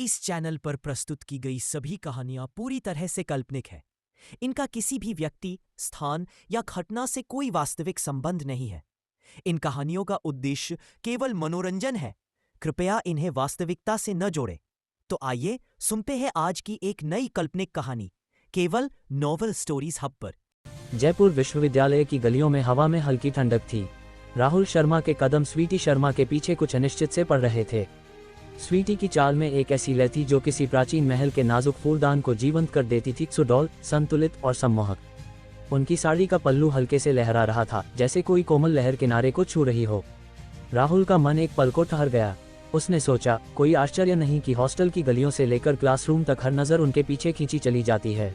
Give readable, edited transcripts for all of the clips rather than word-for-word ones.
इस चैनल पर प्रस्तुत की गई सभी कहानियां पूरी तरह से काल्पनिक है। इनका किसी भी व्यक्ति, स्थान या घटना से कोई वास्तविक संबंध नहीं है। इन कहानियों का उद्देश्य केवल मनोरंजन है। कृपया इन्हें वास्तविकता से न जोड़ें। तो आइए सुनते हैं आज की एक नई काल्पनिक कहानी, केवल नॉवल स्टोरीज हब पर। जयपुर विश्वविद्यालय की गलियों में हवा में हल्की ठंडक थी। राहुल शर्मा के कदम स्वीटी शर्मा के पीछे कुछ अनिश्चित से पड़ रहे थे। स्वीटी की चाल में एक ऐसी लय थी जो किसी प्राचीन महल के नाजुक फूलदान को जीवंत कर देती थी, सुडौल, संतुलित और सम्मोहक। उनकी साड़ी का पल्लू हल्के से लहरा रहा था, जैसे कोई कोमल लहर किनारे को छू रही हो। राहुल का मन एक पल को ठहर गया। उसने सोचा, कोई आश्चर्य नहीं कि हॉस्टल की गलियों से लेकर क्लासरूम तक हर नज़र उनके पीछे खींची चली जाती है।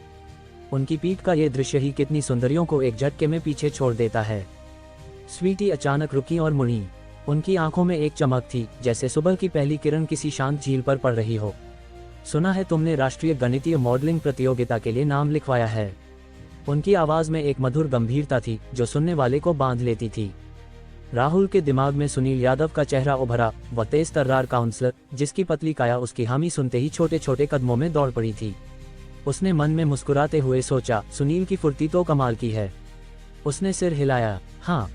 उनकी पीठ का ये दृश्य ही कितनी सुंदरियों को एक झटके में पीछे छोड़ देता है। स्वीटी अचानक रुकी और मुड़ी। उनकी आंखों में एक चमक थी, जैसे सुबह की पहली किरण किसी शांत झील पर पड़ रही हो। सुना है तुमने राष्ट्रीय गणितीय मॉडलिंग प्रतियोगिता के लिए नाम लिखवाया है। उनकी आवाज में एक मधुर गंभीरता थी जो सुनने वाले को बांध लेती थी। राहुल के दिमाग में सुनील यादव का चेहरा उभरा, वह तेज तर्रार काउंसलर, जिसकी पतली काया उसकी हामी सुनते ही छोटे छोटे कदमों में दौड़ पड़ी थी। उसने मन में मुस्कुराते हुए सोचा, सुनील की फुर्ती तो कमाल की है। उसने सिर हिलाया। हाँ।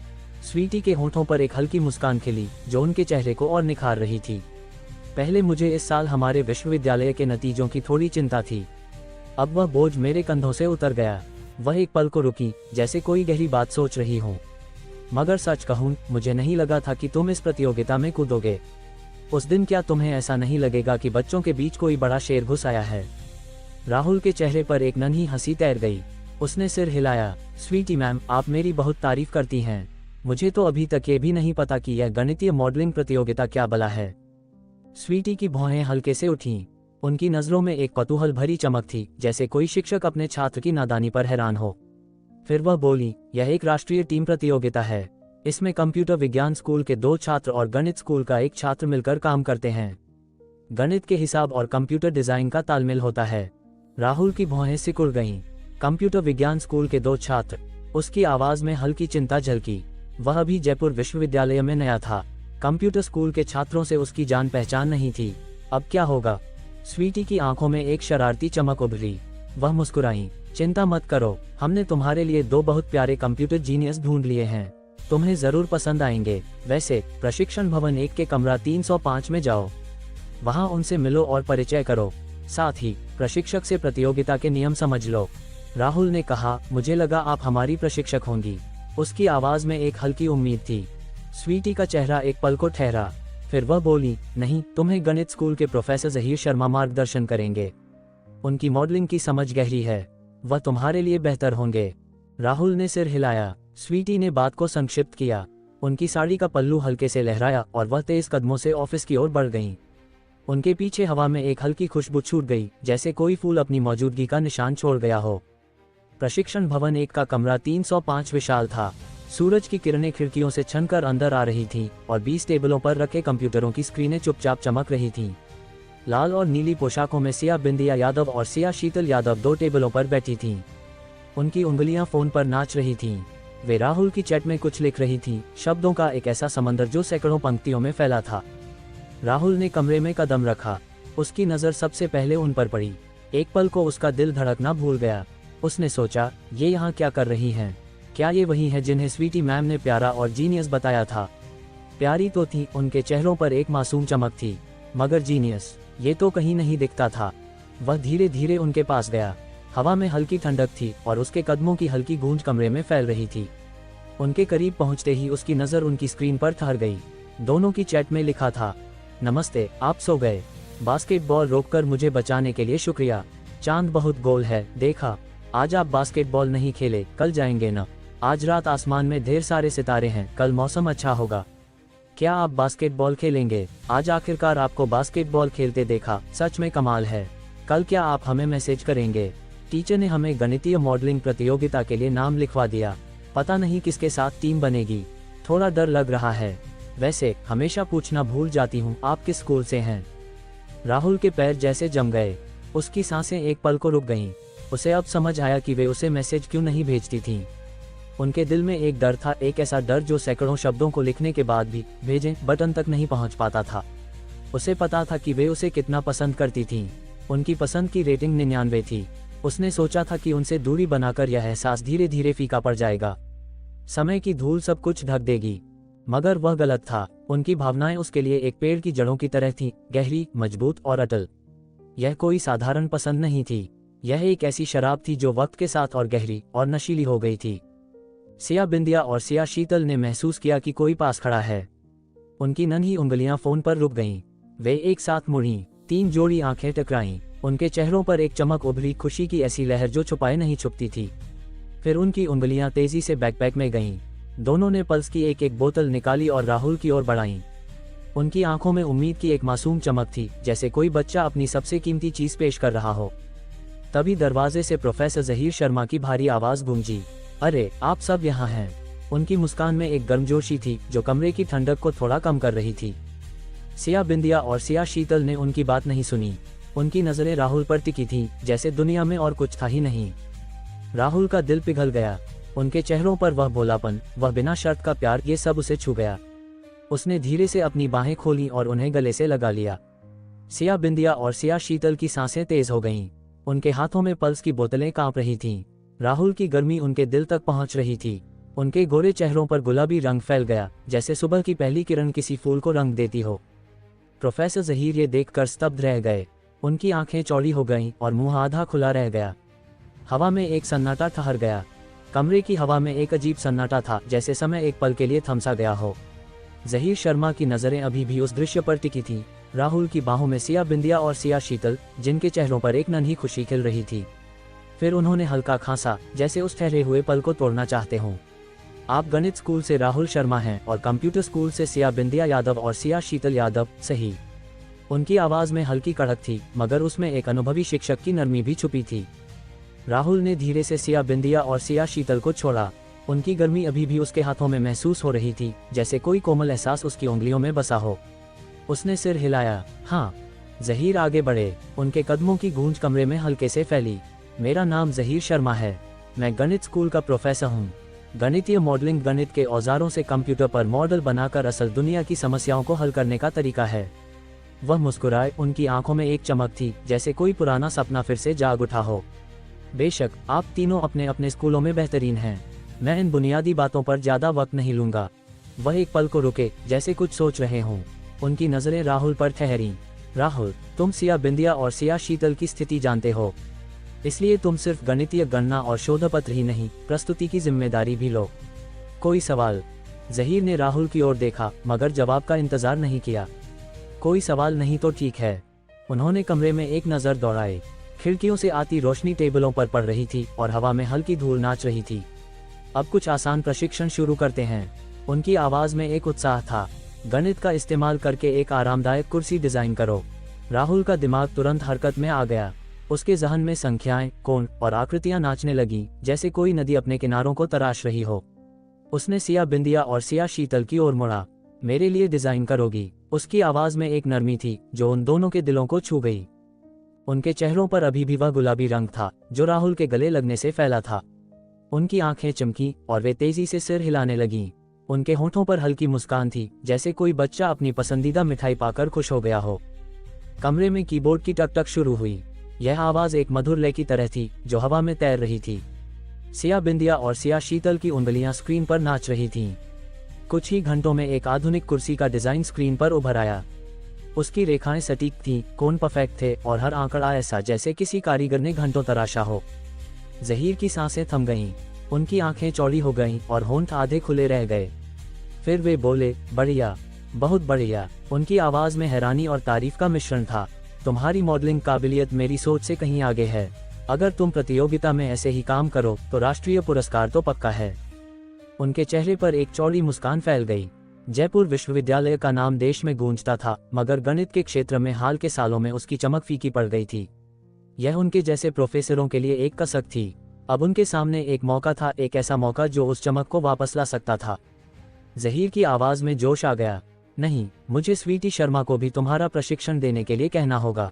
स्वीटी के होंठों पर एक हल्की मुस्कान खिली, जो उनके चेहरे को और निखार रही थी। पहले मुझे इस साल हमारे विश्वविद्यालय के नतीजों की थोड़ी चिंता थी। अब वह बोझ मेरे कंधों से उतर गया। वह एक पल को रुकी, जैसे कोई गहरी बात सोच रही हो। मगर सच कहूं, मुझे नहीं लगा था कि तुम इस प्रतियोगिता में कूदोगे। उस दिन क्या तुम्हें ऐसा नहीं लगेगा कि बच्चों के बीच कोई बड़ा शेर घुस आया है? राहुल के चेहरे पर एक नन्ही हंसी तैर गई। उसने सिर हिलाया। स्वीटी मैम, आप मेरी बहुत तारीफ करती हैं। मुझे तो अभी तक ये भी नहीं पता कि यह गणितीय मॉडलिंग प्रतियोगिता क्या भला है। स्वीटी की भौहें हल्के से उठीं। उनकी नजरों में एक कौतूहल भरी चमक थी, जैसे कोई शिक्षक अपने छात्र की नादानी पर हैरान हो। फिर वह बोली, यह एक राष्ट्रीय टीम प्रतियोगिता है। इसमें कंप्यूटर विज्ञान स्कूल के 2 छात्र और गणित स्कूल का 1 छात्र मिलकर काम करते हैं। गणित के हिसाब और कंप्यूटर डिजाइन का तालमेल होता है। राहुल की भौहें सिकुड़ गईं। कंप्यूटर विज्ञान स्कूल के 2 छात्र। उसकी आवाज में हल्की चिंता झलकी। वह भी जयपुर विश्वविद्यालय में नया था। कंप्यूटर स्कूल के छात्रों से उसकी जान पहचान नहीं थी। अब क्या होगा? स्वीटी की आंखों में एक शरारती चमक उभरी। वह मुस्कुराई। चिंता मत करो, हमने तुम्हारे लिए 2 बहुत प्यारे कंप्यूटर जीनियस ढूंढ लिए हैं। तुम्हें जरूर पसंद आएंगे। वैसे प्रशिक्षण भवन 1 के कमरा 305 में जाओ। वहां उनसे मिलो और परिचय करो। साथ ही प्रशिक्षक से प्रतियोगिता के नियम समझ लो। राहुल ने कहा, मुझे लगा आप हमारी प्रशिक्षक होंगी। उसकी आवाज में एक हल्की उम्मीद थी। स्वीटी का चेहरा एक पल को ठहरा। फिर वह बोली, नहीं, तुम्हें गणित स्कूल के प्रोफेसर ज़हीर शर्मा मार्गदर्शन करेंगे। उनकी मॉडलिंग की समझ गहरी है। वह तुम्हारे लिए बेहतर होंगे। राहुल ने सिर हिलाया। स्वीटी ने बात को संक्षिप्त किया। उनकी साड़ी का पल्लू हल्के से लहराया और वह तेज कदमों से ऑफिस की ओर बढ़ गईं। उनके पीछे हवा में एक हल्की खुशबू छूट गई, जैसे कोई फूल अपनी मौजूदगी का निशान छोड़ गया हो। प्रशिक्षण भवन 1 का कमरा 305 विशाल था। सूरज की किरणें खिड़कियों से छनकर अंदर आ रही थीं और 20 टेबलों पर रखे कंप्यूटरों की स्क्रीनें चुपचाप चमक रही थीं। लाल और नीली पोशाकों में सिया बिंदिया यादव और सिया शीतल यादव 2 टेबलों पर बैठी थीं। उनकी उंगलियां फोन पर नाच रही थीं। वे राहुल की चैट में कुछ लिख रही थीं, शब्दों का एक ऐसा समंदर जो सैकड़ों पंक्तियों में फैला था। राहुल ने कमरे में कदम रखा। उसकी नज़र सबसे पहले उन पर पड़ी। एक पल को उसका दिल धड़कना भूल गया। उसने सोचा, ये यहाँ क्या कर रही हैं? क्या ये वही है जिन्हें स्वीटी मैम ने प्यारा और जीनियस बताया था? प्यारी तो थी, उनके चेहरों पर एक मासूम चमक थी, मगर जीनियस, ये तो कहीं नहीं दिखता था। वह धीरे धीरे उनके पास गया। हवा में हल्की ठंडक थी और उसके कदमों की हल्की गूंज कमरे में फैल रही थी। उनके करीब पहुंचते ही उसकी नज़र उनकी स्क्रीन पर ठहर गई। दोनों की चैट में लिखा था, नमस्ते, आप सो गए? बास्केटबॉल रोककर मुझे बचाने के लिए शुक्रिया। चांद बहुत गोल है, देखा? आज आप बास्केटबॉल नहीं खेले, कल जाएंगे न? आज रात आसमान में ढेर सारे सितारे हैं, कल मौसम अच्छा होगा। क्या आप बास्केटबॉल खेलेंगे? आज आखिरकार आपको बास्केटबॉल खेलते देखा, सच में कमाल है। कल क्या आप हमें मैसेज करेंगे? टीचर ने हमें गणितीय मॉडलिंग प्रतियोगिता के लिए नाम लिखवा दिया। पता नहीं किसके साथ टीम बनेगी। थोड़ा डर लग रहा है। वैसे हमेशा पूछना भूल जाती हूँ, आप किस स्कूल से हैं? राहुल के पैर जैसे जम गए। उसकी सांसें एक पल को रुक गईं। उसे अब समझ आया कि वे उसे मैसेज क्यों नहीं भेजती थीं। उनके दिल में एक डर था, एक ऐसा डर जो सैकड़ों शब्दों को लिखने के बाद भी भेजें बटन तक नहीं पहुंच पाता था। उसे पता था कि वे उसे कितना पसंद करती थीं। उनकी पसंद की रेटिंग 99 थी। उसने सोचा था कि उनसे दूरी बनाकर यह एहसास धीरे धीरे फीका पड़ जाएगा, समय की धूल सब कुछ ढक देगी। मगर वह गलत था। उनकी भावनाएं उसके लिए एक पेड़ की जड़ों की तरह थीं, गहरी, मजबूत और अटल। यह कोई साधारण पसंद नहीं थी, यह एक ऐसी शराब थी जो वक्त के साथ और गहरी और नशीली हो गई थी। सिया बिंदिया और सिया शीतल ने महसूस किया कि कोई पास खड़ा है। उनकी नन्ही उंगलियां फोन पर रुक गईं। वे एक साथ मुड़ीं, 3 जोड़ी आंखें टकराईं। उनके चेहरों पर एक चमक उभरी, खुशी की ऐसी लहर जो छुपाए नहीं छुपती थी। फिर उनकी उंगलियां तेजी से बैकपैक में गईं। दोनों ने पल्स की एक एक बोतल निकाली और राहुल की ओर बढ़ाईं। उनकी आंखों में उम्मीद की एक मासूम चमक थी, जैसे कोई बच्चा अपनी सबसे कीमती चीज पेश कर रहा हो। तभी दरवाजे से प्रोफेसर जहीर शर्मा की भारी आवाज गूंजी। अरे, आप सब यहाँ हैं। उनकी मुस्कान में एक गर्मजोशी थी जो कमरे की ठंडक को थोड़ा कम कर रही थी। सिया बिंदिया और सिया शीतल ने उनकी बात नहीं सुनी। उनकी नजरें राहुल पर टिकी थीं, जैसे दुनिया में और कुछ था ही नहीं। राहुल का दिल पिघल गया। उनके चेहरों पर वह भोलापन, वह बिना शर्त का प्यार, ये सब उसे छू गया। उसने धीरे से अपनी बाहें खोली और उन्हें गले से लगा लिया। सिया बिंदिया और सिया शीतल की सांसें तेज हो गईं। उनके हाथों में पल्स की बोतलें कांप रही थीं। राहुल की गर्मी उनके दिल तक पहुंच रही थी। उनके गोरे चेहरों पर गुलाबी रंग फैल गया, जैसे सुबह की पहली किरण किसी फूल को रंग देती हो। प्रोफेसर जहीर ये देखकर स्तब्ध रह गए। उनकी आंखें चौड़ी हो गईं और मुंह आधा खुला रह गया। हवा में एक सन्नाटा ठहर गया। कमरे की हवा में एक अजीब सन्नाटा था, जैसे समय एक पल के लिए थमसा गया हो। जहीर शर्मा की नजरें अभी भी उस दृश्य पर टिकी थीं। राहुल की बाहों में सिया बिंदिया और सिया शीतल, जिनके चेहरों पर एक नन्ही खुशी खिल रही थी। फिर उन्होंने हल्का खांसा, जैसे उस ठहरे हुए पल को तोड़ना चाहते हों। आप गणित स्कूल से राहुल शर्मा हैं और कंप्यूटर स्कूल से सिया बिंदिया यादव और सिया शीतल यादव, सही? उनकी आवाज में हल्की कड़क थी, मगर उसमें एक अनुभवी शिक्षक की नरमी भी छुपी थी। राहुल ने धीरे से सिया बिंदिया और सिया शीतल को छोड़ा। उनकी गर्मी अभी भी उसके हाथों में महसूस हो रही थी, जैसे कोई कोमल एहसास उसकी उंगलियों में बसा हो। उसने सिर हिलाया। हाँ। जहीर आगे बढ़े। उनके कदमों की गूंज कमरे में हल्के से फैली। मेरा नाम जहीर शर्मा है। मैं गणित स्कूल का प्रोफेसर हूँ। गणितीय मॉडलिंग गणित के औजारों से कंप्यूटर पर मॉडल बनाकर असल दुनिया की समस्याओं को हल करने का तरीका है। वह मुस्कुराए। उनकी आंखों में एक चमक थी, जैसे कोई पुराना सपना फिर से जाग उठा हो। बेशक, आप तीनों अपने अपने स्कूलों में बेहतरीन हैं। मैं इन बुनियादी बातों पर ज्यादा वक्त नहीं लूंगा। वह एक पल को रुके, जैसे कुछ सोच रहे हों। उनकी नजरें राहुल पर ठहरीं। राहुल, तुम सिया बिंदिया और सिया शीतल की स्थिति जानते हो, इसलिए तुम सिर्फ गणितीय गणना और शोधपत्र ही नहीं, प्रस्तुति की जिम्मेदारी भी लो। कोई सवाल? जहीर ने राहुल की ओर देखा, मगर जवाब का इंतजार नहीं किया। कोई सवाल नहीं तो ठीक है। उन्होंने कमरे में एक नजर दौड़ाई। खिड़कियों से आती रोशनी टेबलों पर पड़ रही थी और हवा में हल्की धूल नाच रही थी। अब कुछ आसान प्रशिक्षण शुरू करते हैं। उनकी आवाज में एक उत्साह था। गणित का इस्तेमाल करके एक आरामदायक कुर्सी डिजाइन करो। राहुल का दिमाग तुरंत हरकत में आ गया। उसके जहन में संख्याएं, कोण और आकृतियां नाचने लगीं, जैसे कोई नदी अपने किनारों को तराश रही हो। उसने सिया बिंदिया और सिया शीतल की ओर मुड़ा। मेरे लिए डिजाइन करोगी? उसकी आवाज में एक नरमी थी जो उन दोनों के दिलों को छू गई। उनके चेहरों पर अभी भी वह गुलाबी रंग था जो राहुल के गले लगने से फैला था। उनकी आंखें चमकी और वे तेजी से सिर हिलाने लगीं। उनके होठों पर हल्की मुस्कान थी, जैसे कोई बच्चा अपनी पसंदीदा मिठाई पाकर खुश हो गया हो। कमरे में कीबोर्ड की टक टक शुरू हुई। यह आवाज एक मधुर लय की तरह थी जो हवा में तैर रही थी। सिया बिंदिया और सिया शीतल की उंगलियां स्क्रीन पर नाच रही थीं। कुछ ही घंटों में एक आधुनिक कुर्सी का डिजाइन स्क्रीन पर उभर आया। उसकी रेखाएं सटीक थीं, कोण परफेक्ट थे और हर आंकड़ा ऐसा जैसे किसी कारीगर ने घंटों तराशा हो। जहीर की सांसें थम गईं। उनकी आंखें चौड़ी हो गईं और होंठ आधे खुले रह गए। फिर वे बोले, बढ़िया, बहुत बढ़िया। उनकी आवाज में हैरानी और तारीफ का मिश्रण था। तुम्हारी मॉडलिंग काबिलियत मेरी सोच से कहीं आगे है। अगर तुम प्रतियोगिता में ऐसे ही काम करो तो राष्ट्रीय पुरस्कार तो पक्का है। उनके चेहरे पर एक चौड़ी मुस्कान फैल गई। जयपुर विश्वविद्यालय का नाम देश में गूंजता था, मगर गणित के क्षेत्र में हाल के सालों में उसकी चमक फीकी पड़ गई थी। यह उनके जैसे प्रोफेसरों के लिए एक कसक थी। अब उनके सामने एक मौका था, एक ऐसा मौका जो उस चमक को वापस ला सकता था। जहीर की आवाज में जोश आ गया। नहीं, मुझे स्वीटी शर्मा को भी तुम्हारा प्रशिक्षण देने के लिए कहना होगा।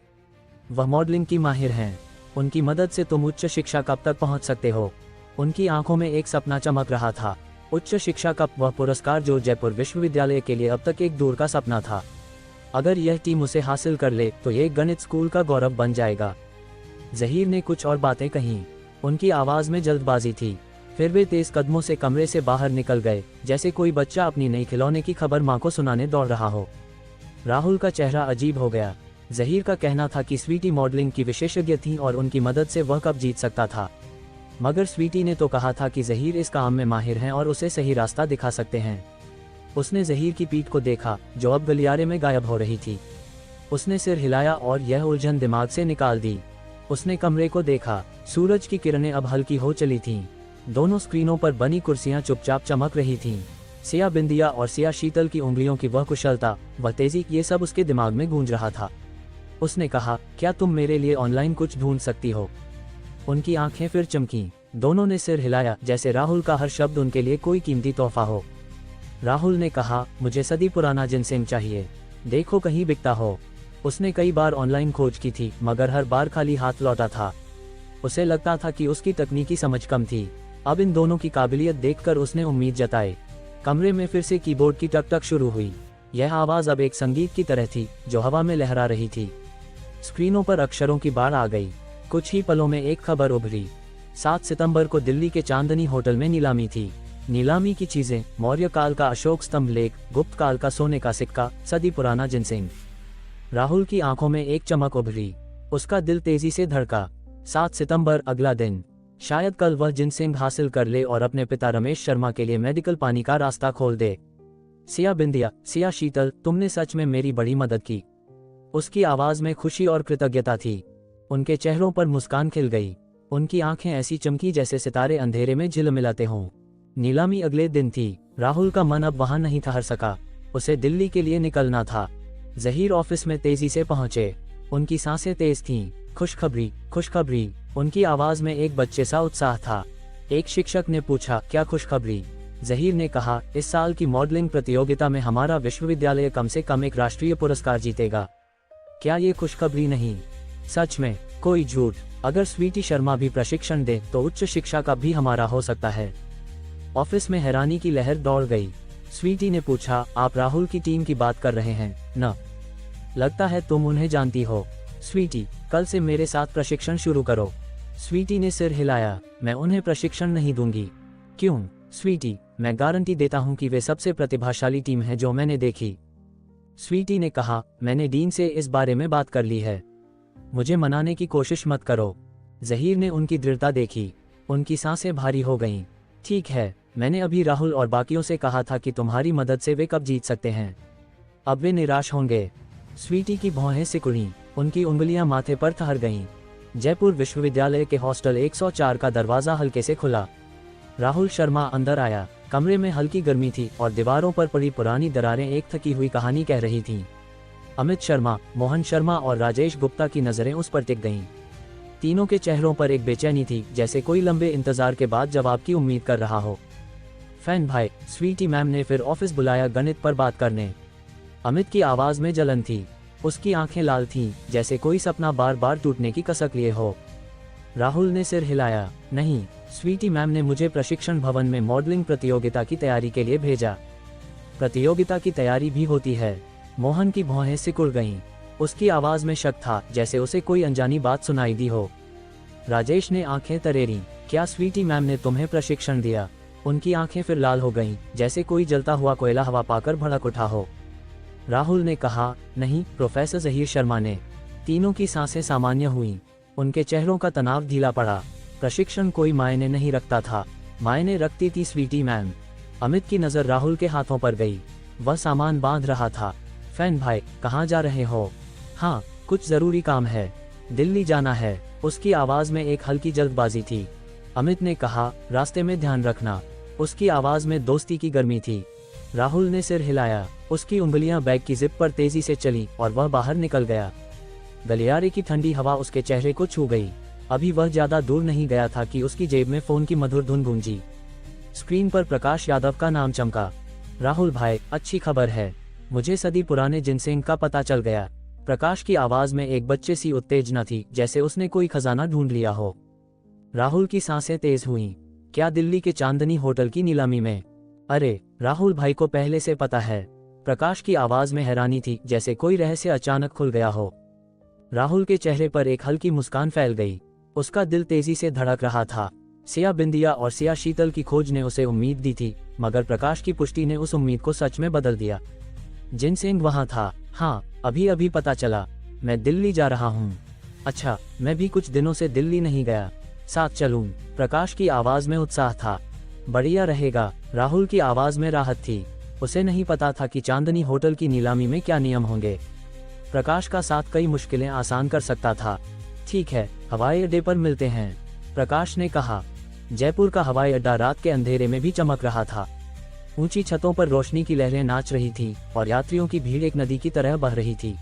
वह मॉडलिंग की माहिर हैं। उनकी मदद से तुम उच्च शिक्षा कब तक पहुंच सकते हो। उनकी आंखों में एक सपना चमक रहा था। उच्च शिक्षा का वह पुरस्कार जो जयपुर विश्वविद्यालय के लिए अब तक एक दूर का सपना था। अगर यह टीम उसे हासिल कर ले तो ये गणित स्कूल का गौरव बन जाएगा। ज़हीर ने कुछ और बातें कहीं। उनकी आवाज़ में जल्दबाजी थी। फिर वे तेज कदमों से कमरे से बाहर निकल गए, जैसे कोई बच्चा अपनी नई खिलौने की खबर माँ को सुनाने दौड़ रहा हो। राहुल का चेहरा अजीब हो गया। ज़हीर का कहना था कि स्वीटी मॉडलिंग की विशेषज्ञ थी और उनकी मदद से वह कप जीत सकता था। मगर स्वीटी ने तो कहा था कि ज़हीर इस काम में माहिर हैं और उसे सही रास्ता दिखा सकते हैं। उसने ज़हीर की पीठ को देखा, जो अब गलियारे में गायब हो रही थी। उसने सिर हिलाया और यह उलझन दिमाग से निकाल दी। उसने कमरे को देखा। सूरज की किरणें अब हल्की हो चली थीं। दोनों स्क्रीनों पर बनी कुर्सियां चुपचाप चमक रही थीं। सिया बिंदिया और सिया शीतल की उंगलियों की वह कुशलता, वह तेजी, ये सब उसके दिमाग में गूंज रहा था। उसने कहा, क्या तुम मेरे लिए ऑनलाइन कुछ ढूंढ सकती हो? उनकी आंखें फिर चमकीं। दोनों ने सिर हिलाया, जैसे राहुल का हर शब्द उनके लिए कोई कीमती तोहफा हो। राहुल ने कहा, मुझे सदी पुराना जिनसेंग चाहिए। देखो कहीं बिकता हो। उसने कई बार ऑनलाइन खोज की थी, मगर हर बार खाली हाथ लौटा था। उसे लगता था कि उसकी तकनीकी समझ कम थी। अब इन दोनों की काबिलियत देखकर उसने उम्मीद जताई। कमरे में फिर से कीबोर्ड की टक टक शुरू हुई। यह आवाज़ अब एक संगीत की तरह थी, जो हवा में लहरा रही थी। स्क्रीनों पर अक्षरों की बाढ़ आ गई। कुछ ही पलों में एक खबर उभरी। 7 सितंबर को दिल्ली के चांदनी होटल में नीलामी थी। नीलामी की चीजें, मौर्य काल का अशोक स्तंभ लेख, गुप्त काल का सोने का सिक्का, सदी पुराना जिनसेंग। राहुल की आंखों में एक चमक उभरी। उसका दिल तेजी से धड़का। 7 सितंबर, अगला दिन। शायद कल वह जिनसेंग हासिल कर ले और अपने पिता रमेश शर्मा के लिए मेडिकल पानी का रास्ता खोल दे। सिया बिंदिया, सिया शीतल, तुमने सच में मेरी बड़ी मदद की। उसकी आवाज में खुशी और कृतज्ञता थी। उनके चेहरों पर मुस्कान खिल गई। उनकी आंखें ऐसी चमकी जैसे सितारे अंधेरे में झिलमिलाते हों। नीलामी अगले दिन थी। राहुल का मन अब वहां नहीं ठहर सका। उसे दिल्ली के लिए निकलना था। ज़हीर ऑफिस में तेजी से पहुंचे। उनकी सांसें तेज थीं। खुशखबरी, खुशखबरी। उनकी आवाज में एक बच्चे सा उत्साह था। एक शिक्षक ने पूछा, क्या खुशखबरी? ज़हीर ने कहा, इस साल की मॉडलिंग प्रतियोगिता में हमारा विश्वविद्यालय कम से कम एक राष्ट्रीय पुरस्कार जीतेगा। क्या ये खुशखबरी नहीं? सच में, कोई झूठ। अगर स्वीटी शर्मा भी प्रशिक्षण दे तो उच्च शिक्षा का भी हमारा हो सकता है। ऑफिस में हैरानी की लहर दौड़ गई। स्वीटी ने पूछा, आप राहुल की टीम की बात कर रहे हैं न? लगता है तुम उन्हें जानती हो। स्वीटी, कल से मेरे साथ प्रशिक्षण शुरू करो। स्वीटी ने सिर हिलाया, मैं उन्हें प्रशिक्षण नहीं दूंगी। क्यों? स्वीटी, मैं गारंटी देता हूं कि वे सबसे प्रतिभाशाली टीम है जो मैंने देखी। स्वीटी ने कहा, मैंने डीन से इस बारे में बात कर ली है। मुझे मनाने की कोशिश मत करो। ज़हीर ने उनकी दृढ़ता देखी। उनकी सांसें भारी हो गईं। ठीक है, मैंने अभी राहुल और बाकियों से कहा था कि तुम्हारी मदद से वे कब जीत सकते हैं। अब वे निराश होंगे। स्वीटी की भौहें सिकुड़ीं। उनकी उंगलियां माथे पर ठहर गईं। जयपुर विश्वविद्यालय के हॉस्टल 104 का दरवाजा हल्के से खुला। राहुल शर्मा अंदर आया। कमरे में हल्की गर्मी थी और दीवारों पर पड़ी पुरानी दरारें एक थकी हुई कहानी कह रही थीं। अमित शर्मा, मोहन शर्मा और राजेश गुप्ता की नज़रें उस पर टिक गईं। तीनों के चेहरों पर एक बेचैनी थी, जैसे कोई लंबे इंतजार के बाद जवाब की उम्मीद कर रहा हो। फैन भाई, स्वीटी मैम ने फिर ऑफिस बुलाया गणित पर बात करने। अमित की आवाज़ में जलन थी। उसकी आंखें लाल थीं, जैसे कोई सपना बार बार टूटने की कसक लिए हो। राहुल ने सिर हिलाया, नहीं, स्वीटी मैम ने मुझे प्रशिक्षण भवन में मॉडलिंग प्रतियोगिता की तैयारी के लिए भेजा। प्रतियोगिता की तैयारी भी होती है। मोहन की भौहें सिकुड़ गईं। उसकी आवाज में शक था, जैसे उसे कोई अनजानी बात सुनाई दी हो। राजेश ने आंखें तरेरीं, क्या स्वीटी मैम ने तुम्हें प्रशिक्षण दिया? उनकी आंखें फिर लाल हो गईं, जैसे कोई जलता हुआ कोयला हवा पाकर भड़क उठा हो। राहुल ने कहा, नहीं, प्रोफेसर ज़हीर शर्मा ने। तीनों की सांसें सामान्य हुईं। उनके चेहरों का तनाव ढीला पड़ा। प्रशिक्षण कोई मायने नहीं रखता था, मायने रखती थी स्वीटी मैम। अमित की नज़र राहुल के हाथों पर गई। वह सामान बांध रहा था। फैन भाई, कहाँ जा रहे हो? हाँ, कुछ ज़रूरी काम है। दिल्ली जाना है। उसकी आवाज़ में एक हल्की जल्दबाजी थी। अमित ने कहा, रास्ते में ध्यान रखना। उसकी आवाज़ में दोस्ती की गर्मी थी। राहुल ने सिर हिलाया। उसकी उंगलियां बैग की जिप पर तेजी से चली और वह बाहर निकल गया। गलियारे की ठंडी हवा उसके चेहरे को छू गई। अभी वह ज्यादा दूर नहीं गया था कि उसकी जेब में फोन की मधुर धुन गूंजी। स्क्रीन पर प्रकाश यादव का नाम चमका। राहुल भाई, अच्छी खबर है, मुझे सदी पुराने जिनसेंग का पता चल गया। प्रकाश की आवाज में एक बच्चे सी उत्तेजना थी, जैसे उसने कोई खजाना ढूंढ लिया हो। राहुल की सांसें तेज हुईं। क्या दिल्ली के चांदनी होटल की नीलामी में? अरे, राहुल भाई को पहले से पता है। प्रकाश की आवाज में हैरानी थी, जैसे कोई रहस्य अचानक खुल गया हो। राहुल के चेहरे पर एक हल्की मुस्कान फैल गई। उसका दिल तेजी से धड़क रहा था। सिया बिंदिया और सिया शीतल की खोज ने उसे उम्मीद दी थी, मगर प्रकाश की पुष्टि ने उस उम्मीद को सच में बदल दिया। जिनसिंग वहां था। हाँ, अभी अभी पता चला। मैं दिल्ली जा रहा हूँ। अच्छा, मैं भी कुछ दिनों से दिल्ली नहीं गया। साथ चलूं? प्रकाश की आवाज में उत्साह था। बढ़िया रहेगा। राहुल की आवाज में राहत थी। उसे नहीं पता था कि चांदनी होटल की नीलामी में क्या नियम होंगे। प्रकाश का साथ कई मुश्किलें आसान कर सकता था। ठीक है, हवाई अड्डे पर मिलते हैं, प्रकाश ने कहा। जयपुर का हवाई अड्डा रात के अंधेरे में भी चमक रहा था। ऊंची छतों पर रोशनी की लहरें नाच रही थीं और यात्रियों की भीड़ एक नदी की तरह बह रही थी।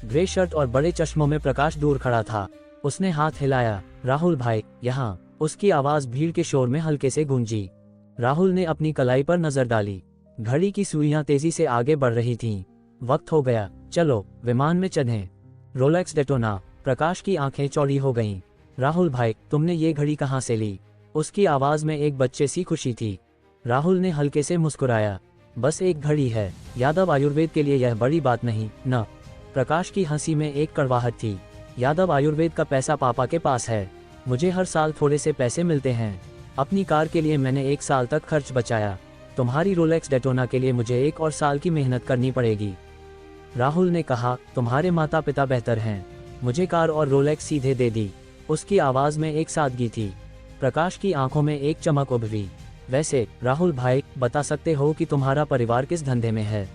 ग्रे शर्ट और बड़े चश्मों में प्रकाश दूर खड़ा था। उसने हाथ हिलाया। राहुल भाई, यहाँ। उसकी आवाज भीड़ के शोर में हल्के से गूंजी। राहुल ने अपनी कलाई पर नजर डाली। घड़ी की सुइयां तेजी से आगे बढ़ रही थीं। वक्त हो गया, चलो विमान में चढ़ें। Rolex Daytona. प्रकाश की आंखें चौड़ी हो गईं। राहुल भाई, तुमने ये घड़ी कहाँ से ली? उसकी आवाज में एक बच्चे सी खुशी थी। राहुल ने हल्के से मुस्कुराया। बस एक घड़ी है, यादव आयुर्वेद के लिए यह बड़ी बात नहीं न। प्रकाश की हंसी में एक कड़वाहट थी। यादव आयुर्वेद का पैसा पापा के पास है। मुझे हर साल थोड़े से पैसे मिलते हैं। अपनी कार के लिए मैंने 1 साल तक खर्च बचाया। तुम्हारी रोलेक्स डेटोना के लिए मुझे 1 और साल की मेहनत करनी पड़ेगी। राहुल ने कहा, तुम्हारे माता पिता बेहतर हैं। मुझे कार और रोलेक्स सीधे दे दी। उसकी आवाज में एक सादगी थी। प्रकाश की आंखों में एक चमक उभरी। वैसे राहुल भाई, बता सकते हो कि तुम्हारा परिवार किस धंधे में है?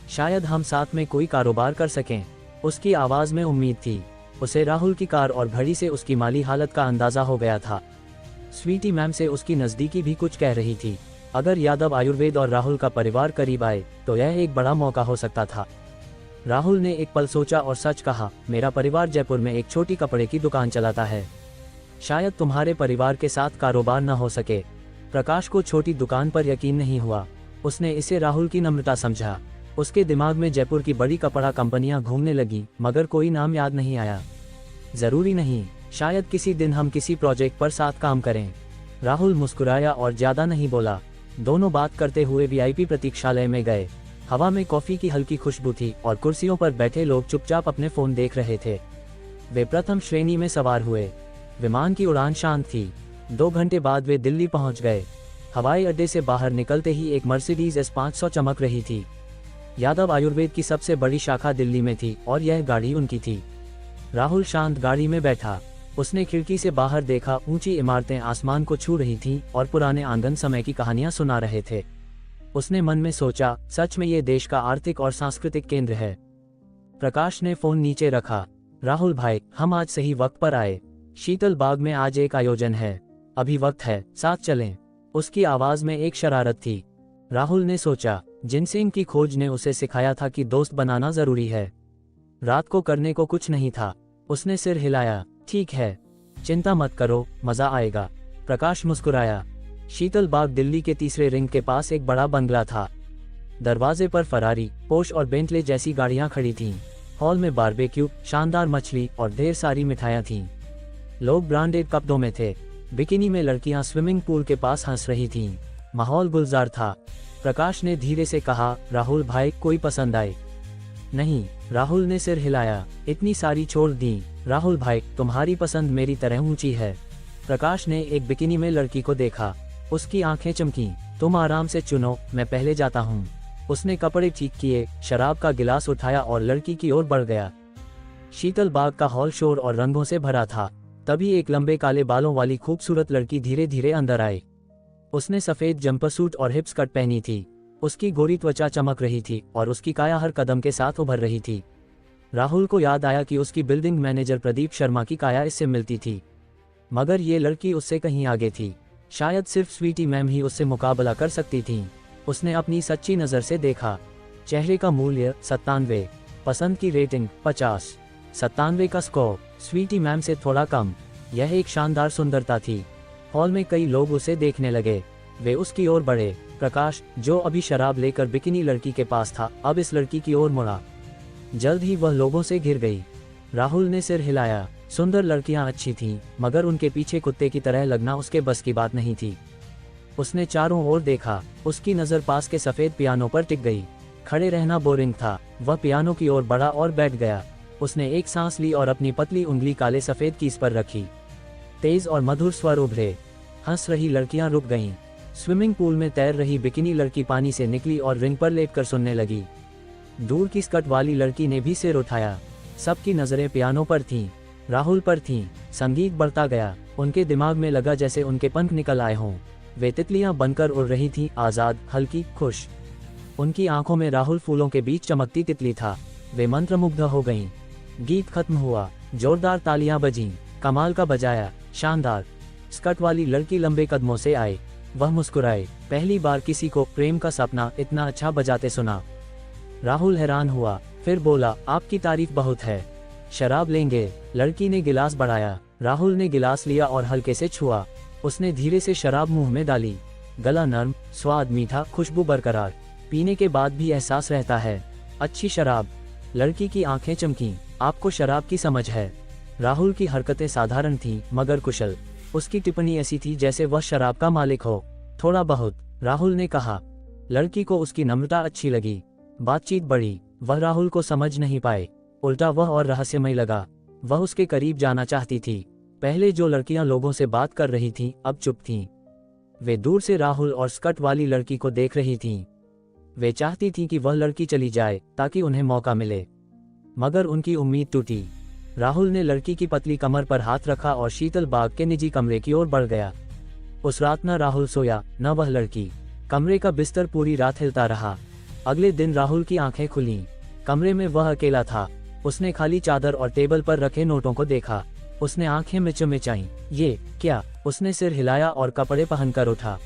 शायद हम साथ में कोई कारोबार कर सकें। उसकी आवाज में उम्मीद थी। उसे राहुल की कार और घड़ी से उसकी माली हालत का अंदाजा हो गया था। स्वीटी मैम से उसकी नजदीकी भी कुछ कह रही थी। अगर यादव आयुर्वेद और राहुल का परिवार करीब आए तो यह एक बड़ा मौका हो सकता था। राहुल ने एक पल सोचा और सच कहा, मेरा परिवार जयपुर में एक छोटी कपड़े की दुकान चलाता है। शायद तुम्हारे परिवार के साथ कारोबार न हो सके। प्रकाश को छोटी दुकान पर यकीन नहीं हुआ। उसने इसे राहुल की नम्रता समझा। उसके दिमाग में जयपुर की बड़ी कपड़ा कंपनियां घूमने लगी, मगर कोई नाम याद नहीं आया। जरूरी नहीं, शायद किसी दिन हम किसी प्रोजेक्ट पर साथ काम करें। राहुल मुस्कुराया और ज्यादा नहीं बोला। दोनों बात करते हुए वीआईपी प्रतीक्षालय में गए। हवा में कॉफी की हल्की खुशबू थी और कुर्सियों पर बैठे लोग चुपचाप अपने फोन देख रहे थे। वे प्रथम श्रेणी में सवार हुए। विमान की उड़ान शांत थी। 2 घंटे बाद वे दिल्ली पहुंच गए। हवाई अड्डे से बाहर निकलते ही एक मर्सिडीज S500 चमक रही थी। यादव आयुर्वेद की सबसे बड़ी शाखा दिल्ली में थी और यह गाड़ी उनकी थी। राहुल शांत गाड़ी में बैठा। उसने खिड़की से बाहर देखा। ऊंची इमारतें आसमान को छू रही थीं और पुराने आंगन समय की कहानियां सुना रहे थे। उसने मन में सोचा, सच में ये देश का आर्थिक और सांस्कृतिक केंद्र है। प्रकाश ने फोन नीचे रखा। राहुल भाई, हम आज सही वक्त पर आए। शीतल बाग में आज एक आयोजन है। अभी वक्त है, साथ चलें। उसकी आवाज में एक शरारत थी। राहुल ने सोचा, जिनसिंग की खोज ने उसे सिखाया था कि दोस्त बनाना जरूरी है। रात को करने को कुछ नहीं था। उसने सिर हिलाया। ठीक है, चिंता मत करो, मजा आएगा। प्रकाश मुस्कुराया। शीतल बाग दिल्ली के तीसरे रिंग के पास एक बड़ा बंगला था। दरवाजे पर फरारी, पोर्श और बेंटले जैसी गाड़ियां खड़ी थीं। हॉल में बारबेक्यू, शानदार मछली और ढेर सारी मिठाइयां थीं। लोग ब्रांडेड कपड़ों में थे। बिकिनी में लड़कियां स्विमिंग पूल के पास हंस रही थीं। माहौल गुलजार था। प्रकाश ने धीरे से कहा, राहुल भाई, कोई पसंद आए? नहीं, राहुल ने सिर हिलाया। इतनी सारी छोड़ दी। राहुल भाई, तुम्हारी पसंद मेरी तरह ऊंची है। प्रकाश ने एक बिकिनी में लड़की को देखा। उसकी आंखें चमकी। तुम आराम से चुनो, मैं पहले जाता हूँ। उसने कपड़े ठीक किए, शराब का गिलास उठाया और लड़की की ओर बढ़ गया। शीतल बाग का हॉल शोर और रंगों से भरा था। तभी एक लंबे काले बालों वाली खूबसूरत लड़की धीरे धीरे अंदर आई। उसने सफेद जंपसूट और हिप्स कट पहनी थी। उसकी गोरी त्वचा चमक रही थी और उसकी काया हर कदम के साथ उभर रही थी। राहुल को याद आया कि उसकी बिल्डिंग मैनेजर प्रदीप शर्मा की काया इससे मिलती थी, मगर ये लड़की उससे कहीं आगे थी। शायद सिर्फ स्वीटी मैम ही उससे मुकाबला कर सकती थीं। उसने अपनी सच्ची नज़र से देखा। चेहरे का मूल्य 97, पसंद की रेटिंग 50, 97 का स्कोर, स्वीटी मैम से थोड़ा कम। यह एक शानदार सुंदरता थी। हॉल में कई लोग उसे देखने लगे। वे उसकी ओर बढ़े। प्रकाश, जो अभी शराब लेकर बिकिनी लड़की के पास था, अब इस लड़की की ओर मुड़ा। जल्द ही वह लोगों से घिर गई। राहुल ने सिर हिलाया। सुंदर लड़कियां अच्छी थीं, मगर उनके पीछे कुत्ते की तरह लगना उसके बस की बात नहीं थी। उसने चारों ओर देखा। उसकी नज़र पास के सफ़ेद पियानो पर टिक गई। खड़े रहना बोरिंग था। वह पियानो की ओर बढ़ा और बैठ गया। उसने एक सांस ली और अपनी पतली उंगली काले सफेद कीज पर रखी। तेज और मधुर स्वर उभरे। हंस रही लड़कियां रुक गईं। स्विमिंग पूल में तैर रही बिकिनी लड़की पानी से निकली और रिंग पर लेटकर सुनने लगी। दूर की स्कर्ट वाली लड़की ने भी सिर उठाया। सबकी नजरें पियानो पर थीं, राहुल पर थीं। संगीत बढ़ता गया। उनके दिमाग में लगा जैसे उनके पंख निकल आए हों। वे तितलियां बनकर उड़ रही थीं, आजाद, हल्की, खुश। उनकी आंखों में राहुल फूलों के बीच चमकती तितली था। वे मंत्रमुग्ध हो गईं। गीत खत्म हुआ। जोरदार तालियां बजीं। कमाल का बजाया, शानदार। स्कर्ट वाली लड़की लंबे कदमों से आए। वह मुस्कुराए। पहली बार किसी को प्रेम का सपना इतना अच्छा बजाते सुना। राहुल हैरान हुआ, फिर बोला, आपकी तारीफ बहुत है। शराब लेंगे? लड़की ने गिलास बढ़ाया। राहुल ने गिलास लिया और हल्के से छुआ। उसने धीरे से शराब मुंह में डाली। गला नर्म, स्वाद मीठा, खुशबू बरकरार। पीने के बाद भी एहसास रहता है। अच्छी शराब। लड़की की आंखें चमकीं। आपको शराब की समझ है। राहुल की हरकतें साधारण थीं मगर कुशल। उसकी टिप्पणी ऐसी थी जैसे वह शराब का मालिक हो। थोड़ा बहुत, राहुल ने कहा। लड़की को उसकी नम्रता अच्छी लगी। बातचीत बढ़ी। वह राहुल को समझ नहीं पाए, उल्टा वह और रहस्यमय लगा। वह उसके करीब जाना चाहती थी। पहले जो लड़कियां लोगों से बात कर रही थीं, अब चुप थीं। वे दूर से राहुल और स्कर्ट वाली लड़की को देख रही थीं। वे चाहती थीं कि वह लड़की चली जाए ताकि उन्हें मौका मिले, मगर उनकी उम्मीद टूटी। राहुल ने लड़की की पतली कमर पर हाथ रखा और शीतल बाग के निजी कमरे की ओर बढ़ गया। उस रात न राहुल सोया, न वह लड़की। कमरे का बिस्तर पूरी रात हिलता रहा। अगले दिन राहुल की आंखें खुलीं। कमरे में वह अकेला था। उसने खाली चादर और टेबल पर रखे नोटों को देखा। उसने आंखें मिचमिचाईं। ये क्या? उसने सिर हिलाया और कपड़े पहनकर उठा।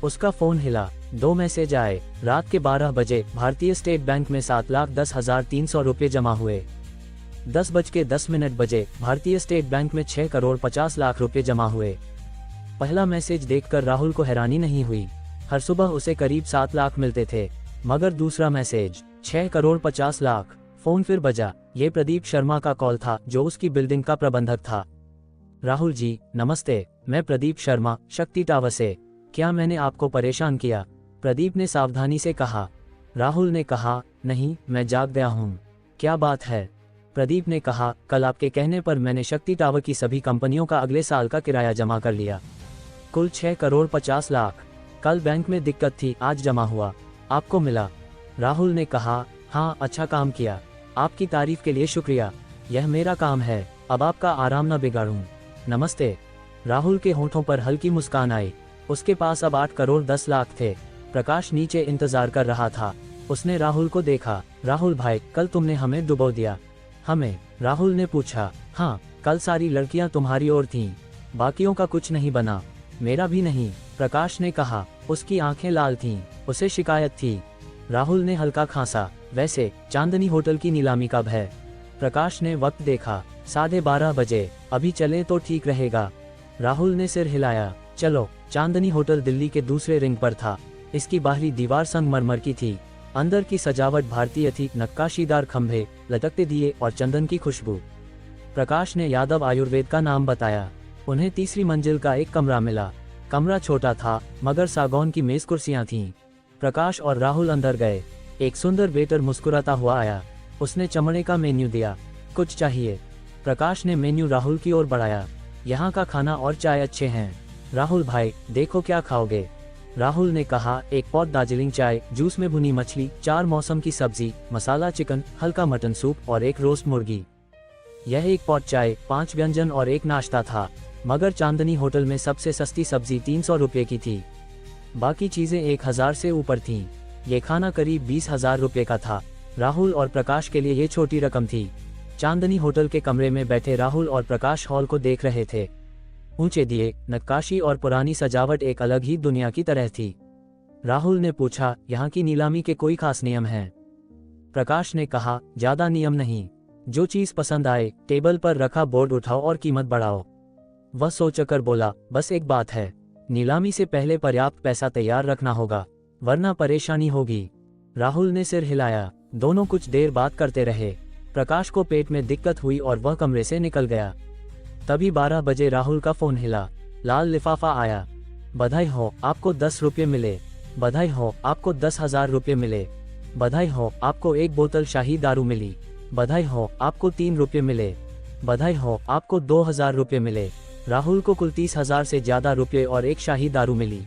उसका फोन हिला। 2 मैसेज आए। रात के 12 बजे भारतीय स्टेट बैंक में 7,10,300 रुपये जमा हुए। 10:10 बजे भारतीय स्टेट बैंक में 6,50,00,000 रुपये जमा हुए। पहला मैसेज देखकर राहुल को हैरानी नहीं हुई। हर सुबह उसे करीब 7 लाख मिलते थे। मगर दूसरा मैसेज 6,50,00,000। फोन फिर बजा। ये प्रदीप शर्मा का कॉल था, जो उसकी बिल्डिंग का प्रबंधक था। राहुल जी, नमस्ते। मैं प्रदीप शर्मा, शक्ति टावर से। क्या मैंने आपको परेशान किया? प्रदीप ने सावधानी से कहा। राहुल ने कहा, नहीं, मैं जाग गया हूँ। क्या बात है? प्रदीप ने कहा, कल आपके कहने पर मैंने शक्ति टावर की सभी कंपनियों का अगले साल का किराया जमा कर लिया। कुल 6,50,00,000। कल बैंक में दिक्कत थी, आज जमा हुआ। आपको मिला? राहुल ने कहा, हाँ, अच्छा काम किया। आपकी तारीफ के लिए शुक्रिया। यह मेरा काम है, अब आपका आराम न बिगाड़ूं। नमस्ते। राहुल के होठों पर हल्की मुस्कान आई। उसके पास अब 8,10,00,000 थे। प्रकाश नीचे इंतजार कर रहा था। उसने राहुल को देखा। राहुल भाई, कल तुमने हमें डुबो दिया। हमें? राहुल ने पूछा। हाँ, कल सारी लड़कियां तुम्हारी ओर थीं। बाकियों का कुछ नहीं बना। मेरा भी नहीं, प्रकाश ने कहा। उसकी आंखें लाल थीं। उसे शिकायत थी। राहुल ने हल्का खांसा। वैसे चांदनी होटल की नीलामी कब है? प्रकाश ने वक्त देखा। 12:30 बजे। अभी चलें तो ठीक रहेगा। राहुल ने सिर हिलाया। चलो। चांदनी होटल दिल्ली के दूसरे रिंग पर था। इसकी बाहरी दीवार संगमरमर की थी। अंदर की सजावट भारतीय थी, नक्काशीदार खंभे, लटकते दिए और चंदन की खुशबू। प्रकाश ने यादव आयुर्वेद का नाम बताया। उन्हें तीसरी मंजिल का एक कमरा मिला। कमरा छोटा था, मगर सागौन की मेज कुर्सियां थीं। प्रकाश और राहुल अंदर गए। एक सुंदर वेटर मुस्कुराता हुआ आया। उसने चमड़े का मेन्यू दिया। कुछ चाहिए? प्रकाश ने मेन्यू राहुल की ओर बढ़ाया। यहाँ का खाना और चाय अच्छे हैं। राहुल भाई, देखो क्या खाओगे? राहुल ने कहा, एक पॉट दार्जिलिंग चाय, जूस में भुनी मछली, 4 मौसम की सब्जी, मसाला चिकन, हल्का मटन सूप और एक रोस्ट मुर्गी। यह एक पॉट चाय, 5 व्यंजन और एक नाश्ता था। मगर चांदनी होटल में सबसे सस्ती सब्जी 300 रुपये की थी। बाकी चीजें 1,000 से ऊपर थीं। ये खाना करीब 20,000 रुपये का था। राहुल और प्रकाश के लिए ये छोटी रकम थी। चांदनी होटल के कमरे में बैठे राहुल और प्रकाश हॉल को देख रहे थे। ऊंचे दिए, नक्काशी और पुरानी सजावट एक अलग ही दुनिया की तरह थी। राहुल ने पूछा, यहाँ की नीलामी के कोई खास नियम हैं? प्रकाश ने कहा, ज्यादा नियम नहीं। जो चीज पसंद आए, टेबल पर रखा बोर्ड उठाओ और कीमत बढ़ाओ। वह सोचकर बोला, बस एक बात है, नीलामी से पहले पर्याप्त पैसा तैयार रखना होगा, वरना परेशानी होगी। राहुल ने सिर हिलाया। दोनों कुछ देर बात करते रहे। प्रकाश को पेट में दिक्कत हुई और वह कमरे से निकल गया। तभी 12 बजे राहुल का फोन हिला। लाल लिफाफा आया। बधाई हो, आपको 10 रुपये मिले। बधाई हो, आपको 10,000 रुपये मिले। बधाई हो, आपको 1 बोतल शाही दारू मिली। बधाई हो, आपको 3 रुपये मिले। बधाई हो, आपको 2000 रुपये मिले। राहुल को कुल 30,000 से ज्यादा रुपये और 1 शाही दारू मिली।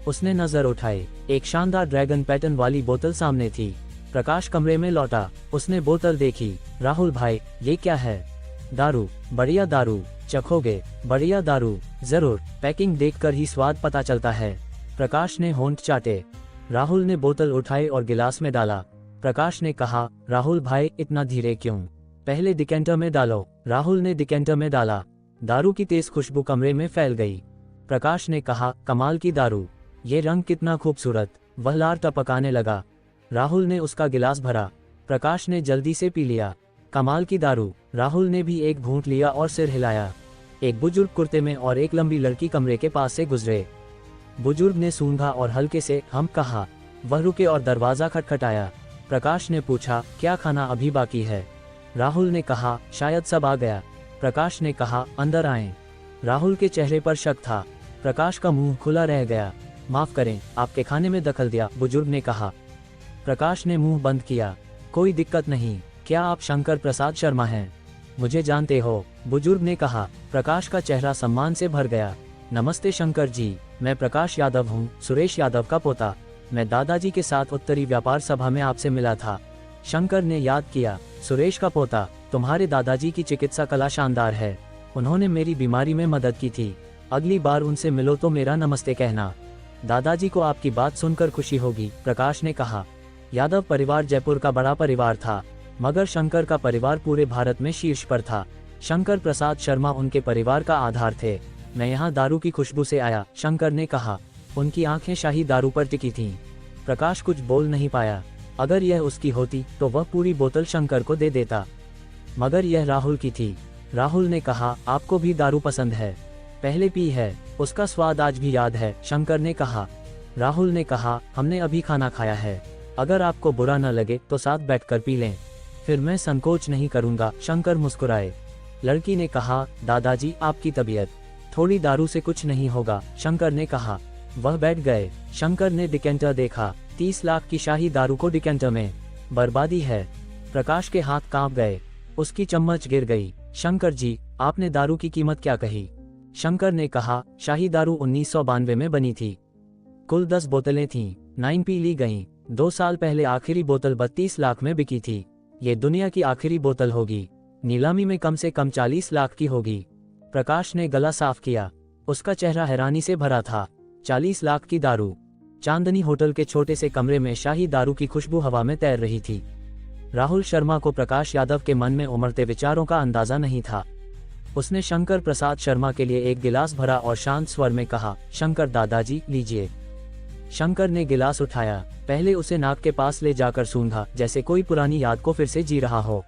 उसने नजर उठाई, एक शानदार ड्रैगन पैटर्न वाली बोतल सामने थी। प्रकाश कमरे में लौटा, उसने बोतल देखी। राहुल भाई, ये क्या है? दारू, बढ़िया दारू, चखोगे? बढ़िया दारू, जरूर, पैकिंग देखकर ही स्वाद पता चलता है। प्रकाश ने होंठ चाटे। राहुल ने बोतल उठाई और गिलास में डाला। प्रकाश ने कहा, राहुल भाई इतना धीरे क्यों? पहले डिकेंटर में डालो। राहुल ने डिकेंटर में डाला। दारू की तेज खुशबू कमरे में फैल गई। प्रकाश ने कहा, कमाल की दारू, ये रंग कितना खूबसूरत। वह लार टपकाने लगा। राहुल ने उसका गिलास भरा। प्रकाश ने जल्दी से पी लिया। कमाल की दारू। राहुल ने भी एक घूंट लिया और सिर हिलाया। एक बुजुर्ग कुर्ते में और एक लंबी लड़की कमरे के पास से गुजरे। बुजुर्ग ने सूंघा और हल्के से हम कहा। वह रुके और दरवाजा खटखटाया। प्रकाश ने पूछा, क्या खाना अभी बाकी है? राहुल ने कहा, शायद सब आ गया। प्रकाश ने कहा, अंदर आएं। राहुल के चेहरे पर शक था। प्रकाश का मुंह खुला रह गया। माफ करें, आपके खाने में दखल दिया, बुजुर्ग ने कहा। प्रकाश ने मुंह बंद किया। कोई दिक्कत नहीं, क्या आप शंकर प्रसाद शर्मा हैं? मुझे जानते हो, बुजुर्ग ने कहा। प्रकाश का चेहरा सम्मान से भर गया। नमस्ते शंकर जी, मैं प्रकाश यादव हूँ, सुरेश यादव का पोता। मैं दादाजी के साथ उत्तरी व्यापार सभा में आपसे मिला था। शंकर ने याद किया, सुरेश का पोता, तुम्हारे दादाजी की चिकित्सा कला शानदार है। उन्होंने मेरी बीमारी में मदद की थी। अगली बार उनसे मिलो तो मेरा नमस्ते कहना। दादाजी को आपकी बात सुनकर खुशी होगी, प्रकाश ने कहा। यादव परिवार जयपुर का बड़ा परिवार था, मगर शंकर का परिवार पूरे भारत में शीर्ष पर था। शंकर प्रसाद शर्मा उनके परिवार का आधार थे। मैं यहाँ दारू की खुशबू से आया, शंकर ने कहा। उनकी आंखें शाही दारू पर टिकी थीं। प्रकाश कुछ बोल नहीं पाया। अगर यह उसकी होती तो वह पूरी बोतल शंकर को दे देता, मगर यह राहुल की थी। राहुल ने कहा, आपको भी दारू पसंद है? पहले पी है, उसका स्वाद आज भी याद है, शंकर ने कहा। राहुल ने कहा, हमने अभी खाना खाया है, अगर आपको बुरा न लगे तो साथ बैठकर पी लें। फिर मैं संकोच नहीं करूंगा, शंकर मुस्कुराए। लड़की ने कहा, दादाजी आपकी तबीयत, थोड़ी दारू से कुछ नहीं होगा, शंकर ने कहा। वह बैठ गए। शंकर ने डिकेंटर देखा। 30 लाख की शाही दारू को डिकेंटर में बर्बादी है। प्रकाश के हाथ कांप गए। उसकी चम्मच गिर गई। शंकर जी, आपने दारू की कीमत क्या कही? शंकर ने कहा, शाही दारू 1992 में बनी थी। कुल 10 बोतलें थीं, 9 पी ली गईं। 2 साल पहले आखिरी बोतल 32 लाख में बिकी थी। ये दुनिया की आखिरी बोतल होगी। नीलामी में कम से कम 40 लाख की होगी। प्रकाश ने गला साफ किया। उसका चेहरा हैरानी से भरा था। 40 लाख की दारू। चांदनी होटल के छोटे से कमरे में शाही दारू की खुशबू हवा में तैर रही थी। राहुल शर्मा को प्रकाश यादव के मन में उमड़ते विचारों का अंदाजा नहीं था। उसने शंकर प्रसाद शर्मा के लिए एक गिलास भरा और शांत स्वर में कहा, शंकर दादाजी लीजिए। शंकर ने गिलास उठाया। पहले उसे नाक के पास ले जाकर सूंघा, जैसे कोई पुरानी याद को फिर से जी रहा हो।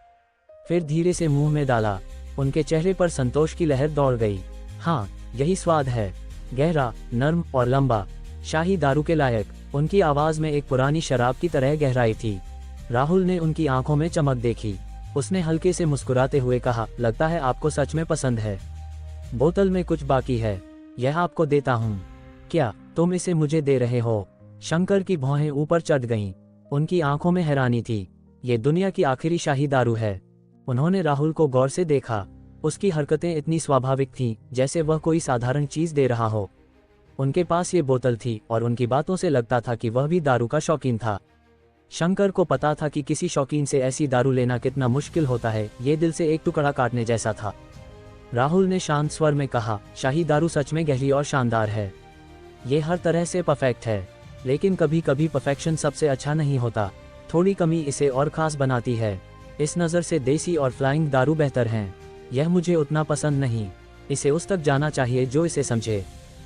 फिर धीरे से मुंह में डाला। उनके चेहरे पर संतोष की लहर दौड़ गई। हाँ, यही स्वाद है, गहरा, नर्म और लंबा, शाही दारू के लायक। उनकी आवाज में एक पुरानी शराब की तरह गहराई थी। राहुल ने उनकी आंखों में चमक देखी। उसने हल्के से मुस्कुराते हुए कहा, लगता है आपको सच में पसंद है। बोतल में कुछ बाकी है, यह आपको देता हूँ। क्या तुम इसे मुझे दे रहे हो? शंकर की भौहें ऊपर चढ़ गईं। उनकी आंखों में हैरानी थी। ये दुनिया की आखिरी शाही दारू है। उन्होंने राहुल को गौर से देखा। उसकी हरकतें इतनी स्वाभाविक थीं, जैसे वह कोई साधारण चीज दे रहा हो। उनके पास ये बोतल थी और उनकी बातों से लगता था कि वह भी दारू का शौकीन था। शंकर को पता था कि किसी शौकीन से ऐसी दारू लेना कितना मुश्किल होता है। ये दिल से एक टुकड़ा काटने जैसा था। राहुल ने शांत स्वर में कहा, शाही दारू सच में गहरी और शानदार है। ये हर तरह से परफेक्ट है, लेकिन कभी कभी परफेक्शन सबसे अच्छा नहीं होता। थोड़ी कमी इसे और खास बनाती है। इस नज़र से देसी और फ्लाइंग दारू बेहतर हैं। यह मुझे उतना पसंद नहीं। इसे उस तक जाना चाहिए जो इसे समझे।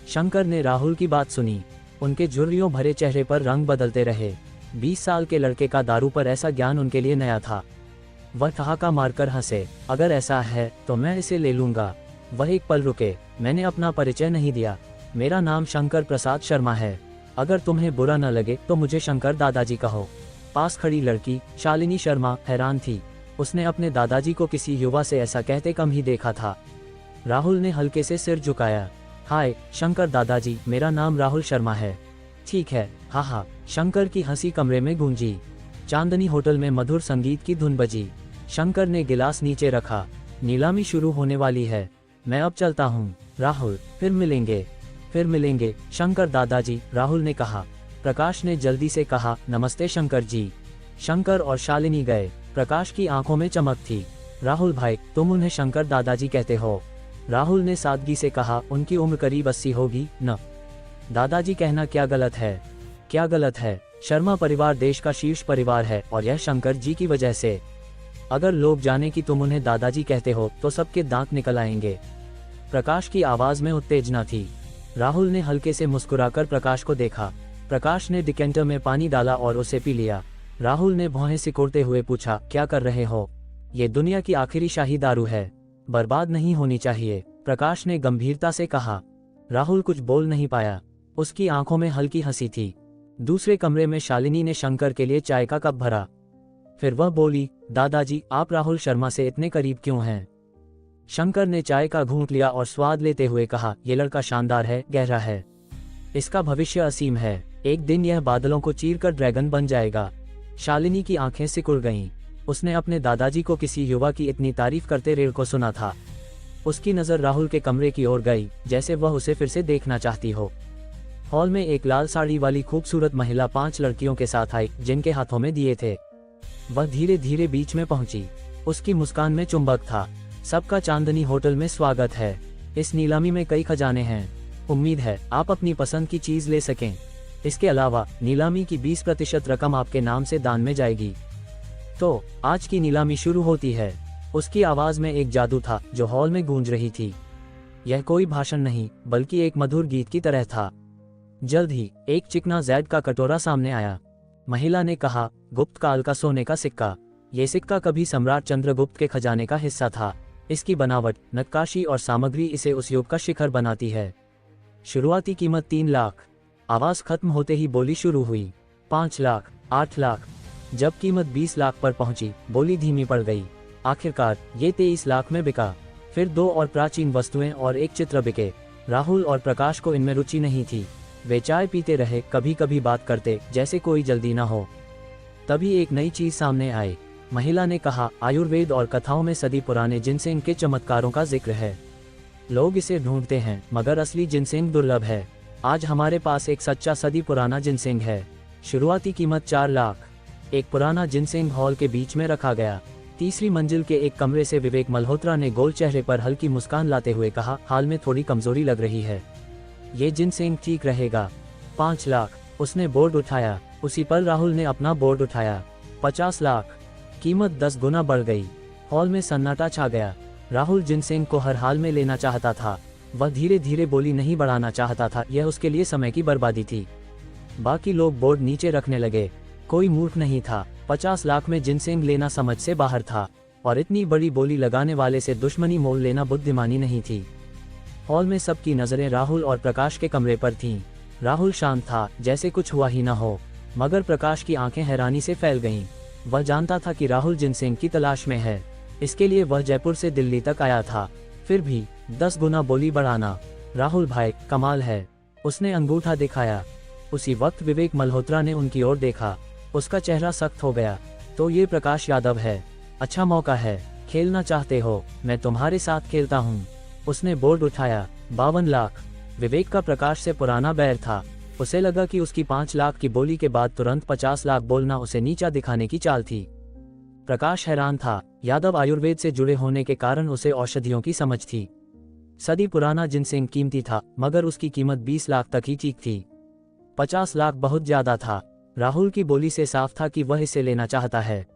शंकर ने राहुल की बात सुनी। उनके झुर्रियों भरे चेहरे पर रंग बदलते रहे। 20 साल के लड़के का दारू पर ऐसा ज्ञान उनके लिए नया था। वह ठहाका मारकर हंसे। अगर ऐसा है तो मैं इसे ले लूंगा। वह एक पल रुके। मैंने अपना परिचय नहीं दिया। मेरा नाम शंकर प्रसाद शर्मा है। अगर तुम्हें बुरा न लगे तो मुझे शंकर दादाजी कहो। पास खड़ी लड़की शालिनी शर्मा हैरान थी। उसने अपने दादाजी को किसी युवा से ऐसा कहते कम ही देखा था। राहुल ने हल्के से सिर झुकाया। हाय शंकर दादाजी, मेरा नाम राहुल शर्मा है। ठीक है, हाँ हाँ, शंकर की हंसी कमरे में गूंजी। चांदनी होटल में मधुर संगीत की धुन बजी। शंकर ने गिलास नीचे रखा। नीलामी शुरू होने वाली है, मैं अब चलता हूँ। राहुल, फिर मिलेंगे शंकर दादाजी, राहुल ने कहा। प्रकाश ने जल्दी से कहा, नमस्ते शंकर जी। शंकर और शालिनी गए। प्रकाश की आंखों में चमक थी। राहुल भाई, तुम उन्हें शंकर दादाजी कहते हो? राहुल ने सादगी से कहा, उनकी उम्र करीब 80 होगी न। दादाजी कहना क्या गलत है? शर्मा परिवार देश का शीर्ष परिवार है और यह शंकर जी की वजह से। अगर लोग जाने कि तुम उन्हें दादाजी कहते हो तो सबके दांत निकल आएंगे। प्रकाश की आवाज में उत्तेजना थी। राहुल ने हल्के से मुस्कुराकर प्रकाश को देखा। प्रकाश ने डिकेंटर में पानी डाला और उसे पी लिया। राहुल ने भौहें सिकोड़ते हुए पूछा, क्या कर रहे हो? ये दुनिया की आखिरी शाही दारू है, बर्बाद नहीं होनी चाहिए, प्रकाश ने गंभीरता से कहा। राहुल कुछ बोल नहीं पाया। उसकी आंखों में हल्की हंसी थी। दूसरे कमरे में शालिनी ने शंकर के लिए चाय का कप भरा। फिर वह बोली, दादाजी, आप राहुल शर्मा से इतने करीब क्यों हैं? शंकर ने चाय का घूंट लिया और स्वाद लेते हुए कहा, यह लड़का शानदार है, गहरा है, इसका भविष्य असीम है। एक दिन यह बादलों को चीरकर ड्रैगन बन जाएगा। शालिनी की आंखें सिकुड़ गईं। उसने अपने दादाजी को किसी युवा की इतनी तारीफ करते रेल को सुना था। उसकी नज़र राहुल के कमरे की ओर गई, जैसे वह उसे फिर से देखना चाहती हो। हॉल में एक लाल साड़ी वाली खूबसूरत महिला 5 लड़कियों के साथ आई, जिनके हाथों में दिए थे। वह धीरे धीरे बीच में पहुंची। उसकी मुस्कान में चुंबक था। सबका चांदनी होटल में स्वागत है। इस नीलामी में कई खजाने हैं। उम्मीद है आप अपनी पसंद की चीज ले सकें। इसके अलावा नीलामी की 20% रकम आपके नाम से दान में जाएगी। तो आज की नीलामी शुरू होती है। उसकी आवाज में एक जादू था जो हॉल में गूंज रही थी। यह कोई भाषण नहीं, बल्कि एक मधुर गीत की तरह था। जल्द ही एक चिकना जैड का कटोरा सामने आया। महिला ने कहा, गुप्त काल का सोने का सिक्का। ये सिक्का कभी सम्राट चंद्रगुप्त के खजाने का हिस्सा था। इसकी बनावट, नक्काशी और सामग्री इसे उस युग का शिखर बनाती है। शुरुआती कीमत 3 लाख। आवाज खत्म होते ही बोली शुरू हुई। 5 लाख, 8 लाख। जब कीमत 20 लाख पर पहुंची, बोली धीमी पड़ गई। आखिरकार ये 23 लाख में बिका। फिर 2 और प्राचीन वस्तुएं और एक चित्र बिके। राहुल और प्रकाश को इनमें रुचि नहीं थी। वे चाय पीते रहे, कभी कभी बात करते, जैसे कोई जल्दी ना हो। तभी एक नई चीज सामने आई। महिला ने कहा, आयुर्वेद और कथाओं में सदी पुराने जिनसेंग के चमत्कारों का जिक्र है। लोग इसे ढूंढते हैं, मगर असली जिनसेंग दुर्लभ है। आज हमारे पास एक सच्चा सदी पुराना जिनसेंग है। शुरुआती कीमत 4 लाख। एक पुराना जिनसेंग हॉल के बीच में रखा गया। तीसरी मंजिल के एक कमरे से विवेक मल्होत्रा ने गोल चेहरे पर हल्की मुस्कान लाते हुए कहा, हाल में थोड़ी कमजोरी लग रही है, ये जिनसेंग ठीक रहेगा। 5 लाख। उसने बोर्ड उठाया। उसी पर राहुल ने अपना बोर्ड उठाया। 50 लाख। कीमत 10 गुना बढ़ गई। हॉल में सन्नाटा छा गया। राहुल जिनसेंग को हर हाल में लेना चाहता था। वह धीरे धीरे बोली नहीं बढ़ाना चाहता था, यह उसके लिए समय की बर्बादी थी। बाकी लोग बोर्ड नीचे रखने लगे। कोई मूर्ख नहीं था। 50 लाख में जिनसेंग लेना समझ से बाहर था, और इतनी बड़ी बोली लगाने वाले से दुश्मनी मोल लेना बुद्धिमानी नहीं थी। हॉल में सबकी नजरें राहुल और प्रकाश के कमरे पर थीं। राहुल शांत था, जैसे कुछ हुआ ही ना हो, मगर प्रकाश की आंखें हैरानी से फैल गईं। वह जानता था कि राहुल जिनसेंग की तलाश में है। इसके लिए वह जयपुर से दिल्ली तक आया था। फिर भी 10 गुना बोली बढ़ाना। राहुल भाई, कमाल है। उसने अंगूठा दिखाया। उसी वक्त विवेक मल्होत्रा ने उनकी ओर देखा। उसका चेहरा सख्त हो गया। तो ये प्रकाश यादव है। अच्छा मौका है। खेलना चाहते हो? मैं तुम्हारे साथ खेलता हूँ। उसने बोर्ड उठाया। 52 लाख। विवेक का प्रकाश से पुराना बैर था। उसे लगा कि उसकी 5 लाख की बोली के बाद तुरंत 50 लाख बोलना उसे नीचा दिखाने की चाल थी। प्रकाश हैरान था। यादव आयुर्वेद से जुड़े होने के कारण उसे औषधियों की समझ थी। सदी पुराना जिनसेंग कीमती था, मगर उसकी कीमत 20 लाख तक ही ठीक थी। 50 लाख बहुत ज्यादा था। राहुल की बोली से साफ था कि वह इसे लेना चाहता है।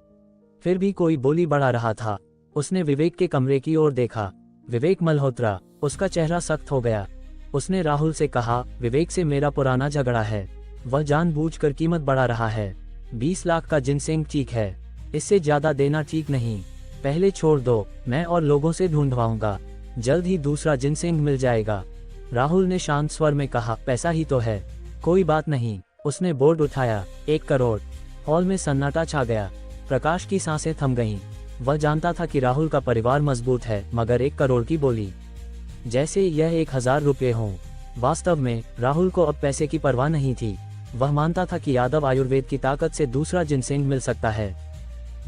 फिर भी कोई बोली बढ़ा रहा था। उसने विवेक के कमरे की ओर देखा। विवेक मल्होत्रा। उसका चेहरा सख्त हो गया। उसने राहुल से कहा, विवेक से मेरा पुराना झगड़ा है। वह जानबूझकर कीमत बढ़ा रहा है। 20 लाख का जिनसेंग ठीक है, इससे ज्यादा देना ठीक नहीं। पहले छोड़ दो, मैं और लोगों से ढूंढवाऊंगा। जल्द ही दूसरा जिनसेंग मिल जाएगा। राहुल ने शांत स्वर में कहा, पैसा ही तो है, कोई बात नहीं। उसने बोर्ड उठाया। 1 करोड़। हॉल में सन्नाटा छा गया। प्रकाश की सांसें थम गईं। वह जानता था कि राहुल का परिवार मजबूत है, मगर 1 करोड़ की बोली, जैसे यह 1000 रुपये हों। वास्तव में राहुल को अब पैसे की परवाह नहीं थी। वह मानता था कि यादव आयुर्वेद की ताकत से दूसरा जिनसेंग मिल सकता है,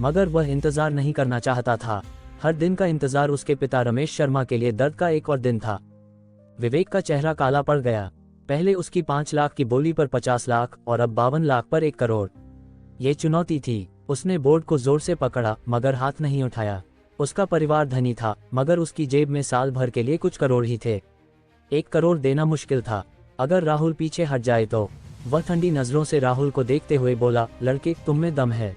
मगर वह इंतजार नहीं करना चाहता था। हर दिन का इंतजार उसके पिता रमेश शर्मा के लिए दर्द का एक और दिन था। विवेक का चेहरा काला पड़ गया। पहले उसकी 5 लाख की बोली पर 50 लाख और अब 52 लाख पर 1 करोड़। ये चुनौती थी। उसने बोर्ड को जोर से पकड़ा मगर हाथ नहीं उठाया। उसका परिवार धनी था मगर उसकी जेब में साल भर के लिए कुछ करोड़ ही थे। 1 करोड़ देना मुश्किल था। अगर राहुल पीछे हट जाए तो। वह ठंडी नजरों से राहुल को देखते हुए बोला, लड़के तुम में दम है।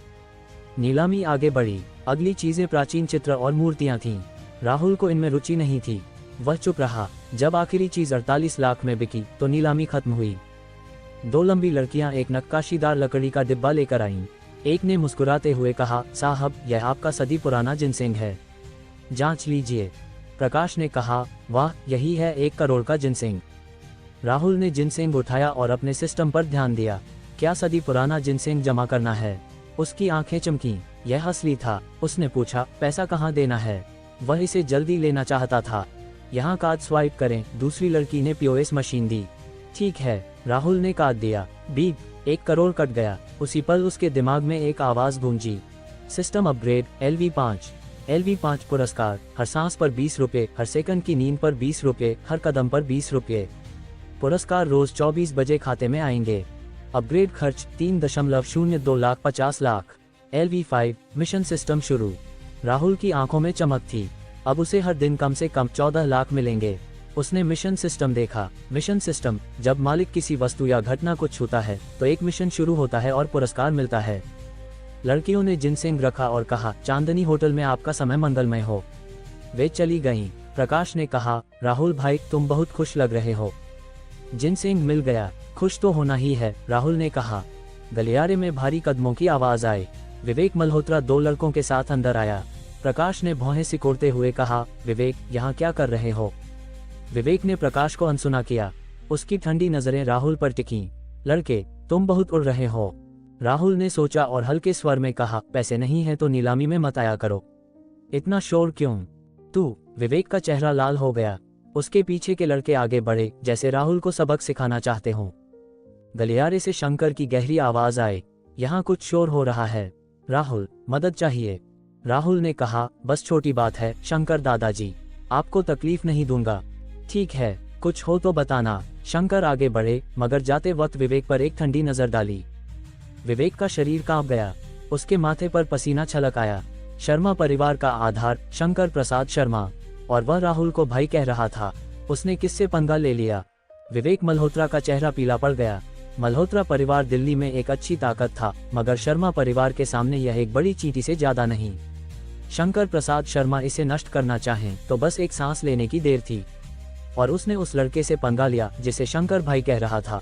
नीलामी आगे बढ़ी। अगली चीजें प्राचीन चित्र और मूर्तियां थीं। राहुल को इनमें रुचि नहीं थी। वह चुप रहा। जब आखिरी चीज 48 लाख में बिकी तो नीलामी खत्म हुई। 2 लंबी लड़कियां एक नक्काशीदार लकड़ी का डिब्बा लेकर आईं। एक ने मुस्कुराते हुए कहा, साहब यह आपका सदी पुराना जिनसेंग है, जांच लीजिए। प्रकाश ने कहा, वाह यही है 1 करोड़ का जिनसेंग। राहुल ने जिनसेंग उठाया और अपने सिस्टम पर ध्यान दिया। क्या सदी पुराना जिनसेंग जमा करना है? उसकी आंखें चमकीं। यह असली था। उसने पूछा, पैसा कहाँ देना है? वह इसे जल्दी लेना चाहता था। यहाँ कार्ड स्वाइप करें। दूसरी लड़की ने पीओएस मशीन दी। ठीक है, राहुल ने कार्ड दिया। बीप, 1 करोड़ कट गया। उसी पल उसके दिमाग में एक आवाज गूंजी, सिस्टम अपग्रेड LV5। LV5 पुरस्कार, हर सांस पर 20 रुपये, हर सेकंड की नींद पर 20 रुपये, हर कदम पर 20 रुपये। पुरस्कार रोज 24 बजे खाते में आएंगे। अपग्रेड खर्च 3.02 lakh 50 lakh. LV5 mission system शुरू। राहुल की आंखों में चमक थी। अब उसे हर दिन कम से कम 14 लाख मिलेंगे। उसने मिशन सिस्टम देखा। मिशन सिस्टम, जब मालिक किसी वस्तु या घटना को छूता है तो एक मिशन शुरू होता है और पुरस्कार मिलता है। लड़कियों ने जिनसेंग रखा और कहा, चांदनी होटल में आपका समय मंगलमय हो। वे चली गईं। प्रकाश ने कहा, राहुल भाई तुम बहुत खुश लग रहे हो। जिनसेंग मिल गया। खुश तो होना ही है, राहुल ने कहा। गलियारे में भारी कदमों की आवाज आई। विवेक मल्होत्रा 2 लड़कों के साथ अंदर आया। प्रकाश ने भौहें सिकोड़ते हुए कहा, विवेक यहाँ क्या कर रहे हो? विवेक ने प्रकाश को अनसुना किया। उसकी ठंडी नजरें राहुल पर टिकीं। लड़के तुम बहुत उड़ रहे हो। राहुल ने सोचा और हल्के स्वर में कहा, पैसे नहीं है तो नीलामी में मत आया करो। इतना शोर क्यों? तू। विवेक का चेहरा लाल हो गया। उसके पीछे के लड़के आगे बढ़े जैसे राहुल को सबक सिखाना चाहते हों। गलियारे से शंकर की गहरी आवाज आई, यहाँ कुछ शोर हो रहा है। राहुल, मदद चाहिए। राहुल ने कहा, बस छोटी बात है शंकर दादाजी, आपको तकलीफ नहीं दूंगा। ठीक है, कुछ हो तो बताना। शंकर आगे बढ़े मगर जाते वक्त विवेक पर एक ठंडी नजर डाली। विवेक का शरीर कांप गया। उसके माथे पर पसीना छलक आया। शर्मा परिवार का आधार शंकर प्रसाद शर्मा, और वह राहुल को भाई कह रहा था। उसने किससे पंगा ले लिया? विवेक मल्होत्रा का चेहरा पीला पड़ गया। मल्होत्रा परिवार दिल्ली में एक अच्छी ताकत था मगर शर्मा परिवार के सामने यह एक बड़ी चींटी से ज्यादा नहीं। शंकर प्रसाद शर्मा इसे नष्ट करना चाहें तो बस एक सांस लेने की देर थी। और उसने उस लड़के से पंगा लिया जिसे शंकर भाई कह रहा था।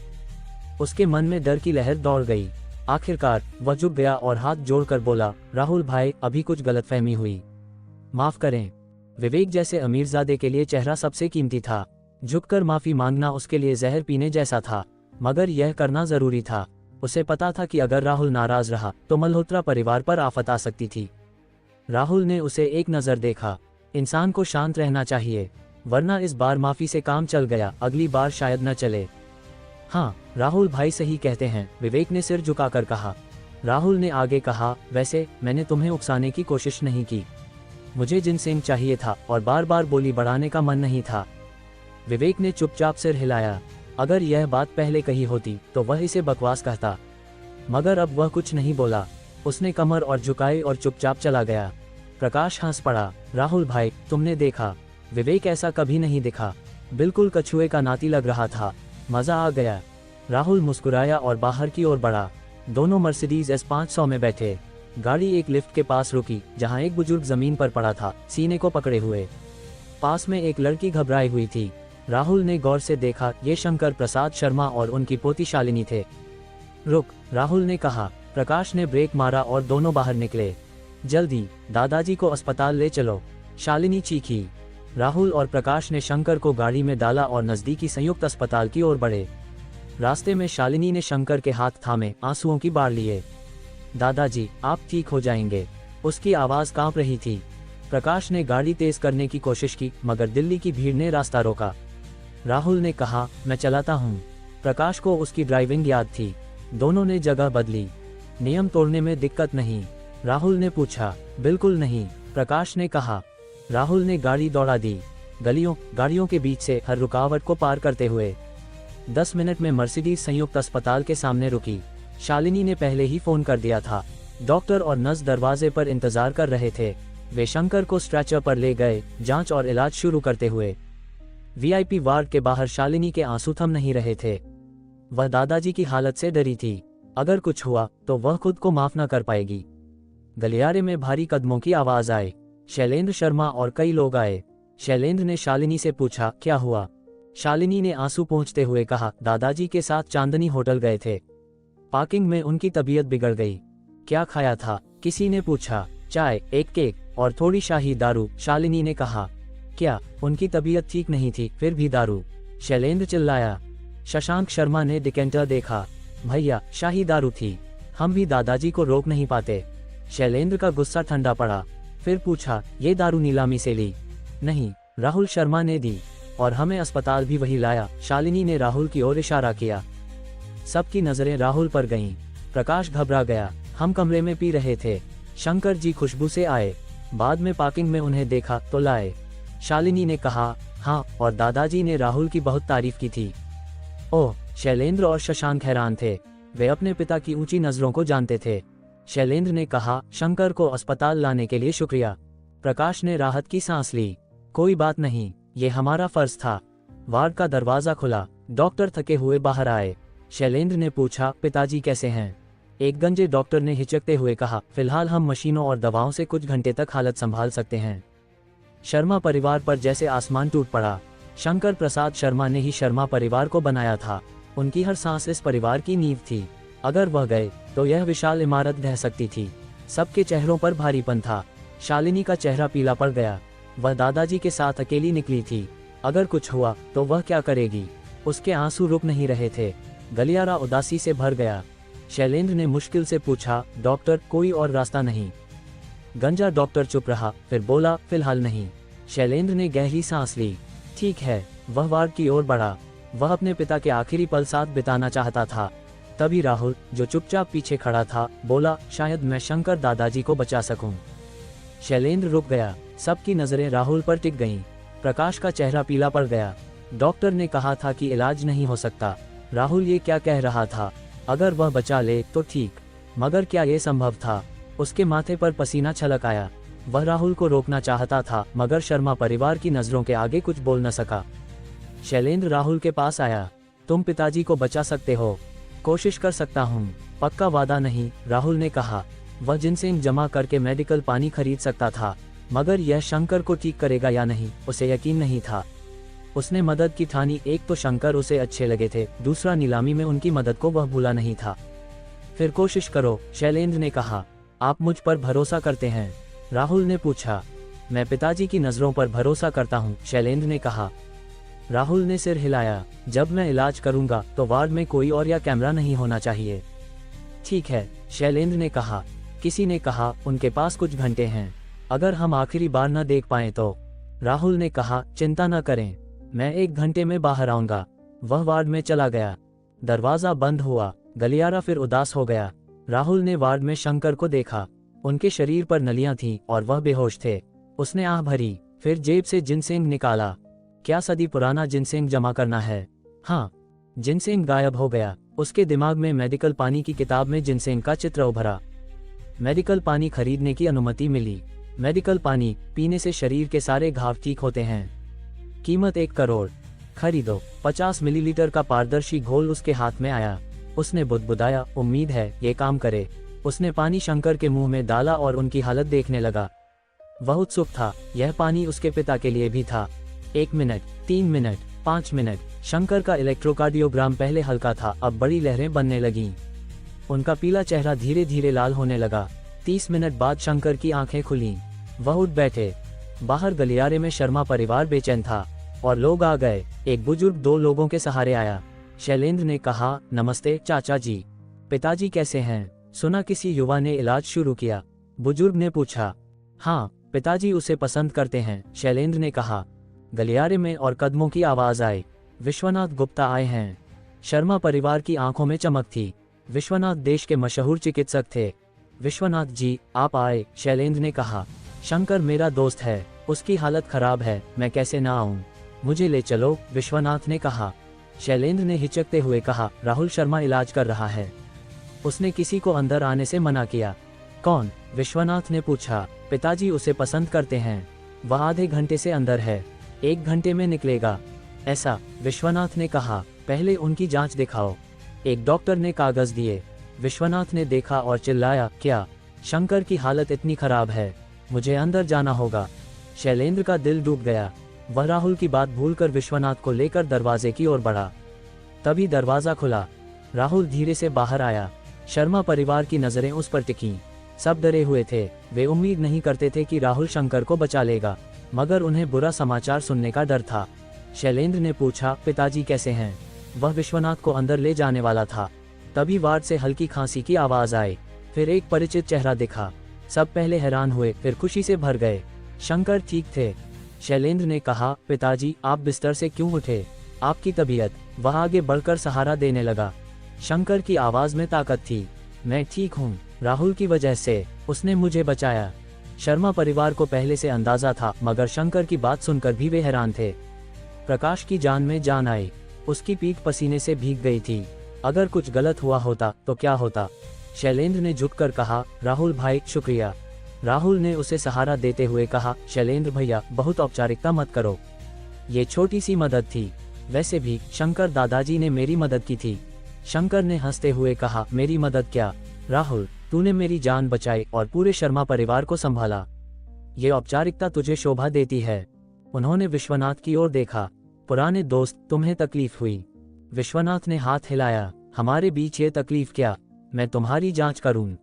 उसके मन में डर की लहर दौड़ गई। आखिरकार वह झुक गया और हाथ जोड़कर बोला, राहुल भाई अभी कुछ गलतफहमी हुई, माफ करें। विवेक जैसे अमीरजादे के लिए चेहरा सबसे कीमती था। झुककर माफी मांगना उसके लिए जहर पीने जैसा था, मगर यह करना जरूरी था। उसे पता था कि अगर राहुल नाराज रहा तो मल्होत्रा परिवार पर आफत आ सकती थी। राहुल ने उसे एक नजर देखा। इंसान को शांत रहना चाहिए, वरना इस बार माफी से काम चल गया, अगली बार शायद न चले। हाँ, राहुल भाई सही कहते हैं, विवेक ने सिर झुकाकर कहा। राहुल ने आगे कहा, वैसे मैंने तुम्हें उकसाने की कोशिश नहीं की। मुझे जिनसेंग चाहिए था और बार बार बोली बढ़ाने का मन नहीं था। विवेक ने चुपचाप सिर हिलाया। अगर यह बात पहले कही होती तो वह इसे बकवास कहता, मगर अब वह कुछ नहीं बोला। उसने कमर और झुकाई और चुपचाप चला गया। प्रकाश हंस पड़ा। राहुल भाई तुमने देखा, विवेक ऐसा कभी नहीं दिखा। बिल्कुल कछुए का नाती लग रहा था। मजा आ गया। राहुल मुस्कुराया और बाहर की ओर बढ़ा। दोनों मर्सिडीज S500 में बैठे। गाड़ी एक लिफ्ट के पास रुकी जहां एक बुजुर्ग जमीन पर पड़ा था, सीने को पकड़े हुए। पास में एक लड़की घबराई हुई थी। राहुल ने गौर से देखा, ये शंकर प्रसाद शर्मा और उनकी पोती शालिनी थे। रुक, राहुल ने कहा। प्रकाश ने ब्रेक मारा और दोनों बाहर निकले। जल्दी, दादाजी को अस्पताल ले चलो, शालिनी चीखी। राहुल और प्रकाश ने शंकर को गाड़ी में डाला और नजदीकी संयुक्त अस्पताल की ओर बढ़े। रास्ते में शालिनी ने शंकर के हाथ थामे आंसुओं की बाढ़ लिए। दादाजी आप ठीक हो जाएंगे, उसकी आवाज कांप रही थी। प्रकाश ने गाड़ी तेज करने की कोशिश की मगर दिल्ली की भीड़ ने रास्ता रोका। राहुल ने कहा, मैं चलाता हूँ। प्रकाश को उसकी ड्राइविंग याद थी। दोनों ने जगह बदली। नियम तोड़ने में दिक्कत नहीं? राहुल ने पूछा। बिल्कुल नहीं, प्रकाश ने कहा। राहुल ने गाड़ी दौड़ा दी, गाड़ियों के बीच से हर रुकावट को पार करते हुए। 10 मिनट में मर्सिडीज संयुक्त अस्पताल के सामने रुकी। शालिनी ने पहले ही फोन कर दिया था। डॉक्टर और नर्स दरवाजे पर इंतजार कर रहे थे। वे शंकर को स्ट्रेचर पर ले गए, जांच और इलाज शुरू करते हुए। वीआईपी वार्ड के बाहर शालिनी के आंसू थम नहीं रहे थे। वह दादाजी की हालत से डरी थी। अगर कुछ हुआ तो वह खुद को माफ न कर पाएगी। गलियारे में भारी कदमों की आवाज आए। शैलेंद्र शर्मा और कई लोग आए। शैलेंद्र ने शालिनी से पूछा, क्या हुआ? शालिनी ने आंसू पोंछते हुए कहा, दादाजी के साथ चांदनी होटल गए थे। पार्किंग में उनकी तबीयत बिगड़ गई। क्या खाया था? किसी ने पूछा। चाय, एक केक और थोड़ी शाही दारू, शालिनी ने कहा। क्या? उनकी तबीयत ठीक नहीं थी, फिर भी दारू? शैलेंद्र चिल्लाया। शशांक शर्मा ने डिकेंटर देखा। भैया, शाही दारू थी, हम भी दादाजी को रोक नहीं पाते। शैलेंद्र का गुस्सा ठंडा पड़ा। फिर पूछा, ये दारू नीलामी से ली? नहीं, राहुल शर्मा ने दी और हमें अस्पताल भी वही लाया। शालिनी ने राहुल की ओर इशारा किया। सबकी नजरें राहुल पर गईं। प्रकाश घबरा गया। हम कमरे में पी रहे थे, शंकर जी खुशबू से आए, बाद में पार्किंग में उन्हें देखा तो लाए। शालिनी ने कहा। हाँ, और दादाजी ने राहुल की बहुत तारीफ की थी। ओह, शैलेंद्र और शशांक हैरान थे। वे अपने पिता की ऊंची नजरों को जानते थे। शैलेंद्र ने कहा, शंकर को अस्पताल लाने के लिए शुक्रिया। प्रकाश ने राहत की सांस ली। कोई बात नहीं, ये हमारा फर्ज था। वार्ड का दरवाजा खुला। डॉक्टर थके हुए बाहर आए। शैलेंद्र ने पूछा, पिताजी कैसे हैं? एक गंजे डॉक्टर ने हिचकते हुए कहा, फिलहाल हम मशीनों और दवाओं से कुछ घंटे तक हालत संभाल सकते हैं। शर्मा परिवार पर जैसे आसमान टूट पड़ा। शंकर प्रसाद शर्मा ने ही शर्मा परिवार को बनाया था। उनकी हर सांस इस परिवार की नींव थी। अगर वह गए तो यह विशाल इमारत ढह सकती थी। सबके चेहरों पर भारीपन था। शालिनी का चेहरा पीला पड़ गया। वह दादाजी के साथ अकेली निकली थी। अगर कुछ हुआ तो वह क्या करेगी? उसके आंसू रुक नहीं रहे थे। गलियारा उदासी से भर गया। शैलेंद्र ने मुश्किल से पूछा, डॉक्टर, कोई और रास्ता नहीं? गंजा डॉक्टर चुप रहा, फिर बोला, फिलहाल नहीं। शैलेंद्र ने गहरी सांस ली। ठीक है। वह वार्ड की ओर बढ़ा। वह अपने पिता के आखिरी पल साथ बिताना चाहता था। तभी राहुल, जो चुपचाप पीछे खड़ा था, बोला, शायद मैं शंकर दादाजी को बचा सकूं। शैलेंद्र रुक गया। सबकी नजरें राहुल पर टिक गईं। प्रकाश का चेहरा पीला पड़ गया। डॉक्टर ने कहा था कि इलाज नहीं हो सकता। राहुल ये क्या कह रहा था? अगर वह बचा ले तो ठीक, मगर क्या ये संभव था? उसके माथे पर पसीना छलक आया। वह राहुल को रोकना चाहता था, मगर शर्मा परिवार की नजरों के आगे कुछ बोल न सका। शैलेंद्र राहुल के पास आया। तुम पिताजी को बचा सकते हो? कोशिश कर सकता हूँ, पक्का वादा नहीं, राहुल ने कहा। वह जिनसेंग जमा करके मेडिकल पानी खरीद सकता था, मगर यह शंकर को ठीक करेगा या नहीं, उसे यकीन नहीं था। उसने मदद की ठानी। एक तो शंकर उसे अच्छे लगे थे, दूसरा नीलामी में उनकी मदद को वह भूला नहीं था। फिर कोशिश करो, शैलेंद्र ने कहा। आप मुझ पर भरोसा करते हैं? राहुल ने पूछा। मैं पिताजी की नजरों पर भरोसा करता हूँ, शैलेंद्र ने कहा। राहुल ने सिर हिलाया। जब मैं इलाज करूंगा तो वार्ड में कोई और या कैमरा नहीं होना चाहिए। ठीक है, शैलेंद्र ने कहा। किसी ने कहा, उनके पास कुछ घंटे हैं, अगर हम आखिरी बार न देख पाए तो? राहुल ने कहा, चिंता न करें, मैं 1 घंटे में बाहर आऊंगा। वह वार्ड में चला गया। दरवाजा बंद हुआ। गलियारा फिर उदास हो गया। राहुल ने वार्ड में शंकर को देखा। उनके शरीर पर नलियां थीं और वह बेहोश थे। उसने आह भरी, फिर जेब से जिनसेंग निकाला। क्या सदी पुराना जिनसेंग जमा करना है? हाँ। जिनसेंग गायब हो गया। उसके दिमाग में मेडिकल पानी की किताब में जिनसेंग का चित्र उभरा। मेडिकल पानी खरीदने की अनुमति मिली। मेडिकल पानी पीने से शरीर के सारे घाव ठीक होते हैं। कीमत 1 करोड़। खरीदो। 50 मिलीलीटर का पारदर्शी घोल उसके हाथ में आया। उसने बुदबुदाया, उम्मीद है ये काम करे। उसने पानी शंकर के मुंह में डाला और उनकी हालत देखने लगा। वह उत्सुक था। यह पानी उसके पिता के लिए भी था। 1 मिनट, 3 मिनट, 5 मिनट। शंकर का इलेक्ट्रोकार्डियोग्राम पहले हल्का था, अब बड़ी लहरें बनने लगीं। उनका पीला चेहरा धीरे धीरे लाल होने लगा। 30 मिनट बाद शंकर की आंखें खुलीं। वह उठ बैठे। बाहर गलियारे में शर्मा परिवार बेचैन था और लोग आ गए। एक बुजुर्ग 2 लोगों के सहारे आया। शैलेंद्र ने कहा, नमस्ते चाचा जी, पिताजी कैसे हैं? सुना किसी युवा ने इलाज शुरू किया? बुजुर्ग ने पूछा। हाँ, पिताजी उसे पसंद करते हैं, शैलेंद्र ने कहा। गलियारे में और कदमों की आवाज आई। विश्वनाथ गुप्ता आए हैं। शर्मा परिवार की आंखों में चमक थी। विश्वनाथ देश के मशहूर चिकित्सक थे। विश्वनाथ जी, आप आए, शैलेंद्र ने कहा। शंकर मेरा दोस्त है, उसकी हालत खराब है, मैं कैसे ना आऊं? मुझे ले चलो, विश्वनाथ ने कहा। शैलेंद्र ने हिचकते हुए कहा, राहुल शर्मा इलाज कर रहा है। उसने किसी को अंदर आने से मना किया। कौन? विश्वनाथ ने पूछा। पिताजी उसे पसंद करते हैं। वह आधे घंटे से अंदर है, 1 घंटे में निकलेगा। ऐसा? विश्वनाथ ने कहा। पहले उनकी जांच दिखाओ। एक डॉक्टर ने कागज दिए। विश्वनाथ ने देखा और चिल्लाया, क्या? शंकर की हालत इतनी खराब है, मुझे अंदर जाना होगा। शैलेंद्र का दिल डूब गया। वह राहुल की बात भूलकर विश्वनाथ को लेकर दरवाजे की ओर बढ़ा। तभी दरवाजा खुला। राहुल धीरे से बाहर आया। शर्मा परिवार की नजरें उस पर टिकीं। सब डरे हुए थे। वे उम्मीद नहीं करते थे कि राहुल शंकर को बचा लेगा, मगर उन्हें बुरा समाचार सुनने का डर था। शैलेंद्र ने पूछा, पिताजी कैसे हैं? वह विश्वनाथ को अंदर ले जाने वाला था। तभी वार्ड से हल्की खांसी की आवाज आई। फिर एक परिचित चेहरा दिखा। सब पहले हैरान हुए, फिर खुशी से भर गए। शंकर ठीक थे। शैलेंद्र ने कहा, पिताजी आप बिस्तर से क्यों उठे? आपकी तबीयत? वह आगे बढ़कर सहारा देने लगा। शंकर की आवाज में ताकत थी। मैं ठीक हूँ, राहुल की वजह से उसने मुझे बचाया। शर्मा परिवार को पहले से अंदाजा था, मगर शंकर की बात सुनकर भी वे हैरान थे। प्रकाश की जान में जान आई। उसकी पीठ पसीने से भीग गई थी। अगर कुछ गलत हुआ होता तो क्या होता? शैलेंद्र ने झुककर कहा, राहुल भाई शुक्रिया। राहुल ने उसे सहारा देते हुए कहा, शैलेंद्र भैया बहुत औपचारिकता मत करो, ये छोटी सी मदद थी। वैसे भी शंकर दादाजी ने मेरी मदद की थी। शंकर ने हंसते हुए कहा, मेरी मदद क्या? राहुल, तूने मेरी जान बचाई और पूरे शर्मा परिवार को संभाला। ये औपचारिकता तुझे शोभा देती है। उन्होंने विश्वनाथ की ओर देखा। पुराने दोस्त, तुम्हें तकलीफ हुई? विश्वनाथ ने हाथ हिलाया। हमारे बीच ये तकलीफ क्या? मैं तुम्हारी जांच करूं।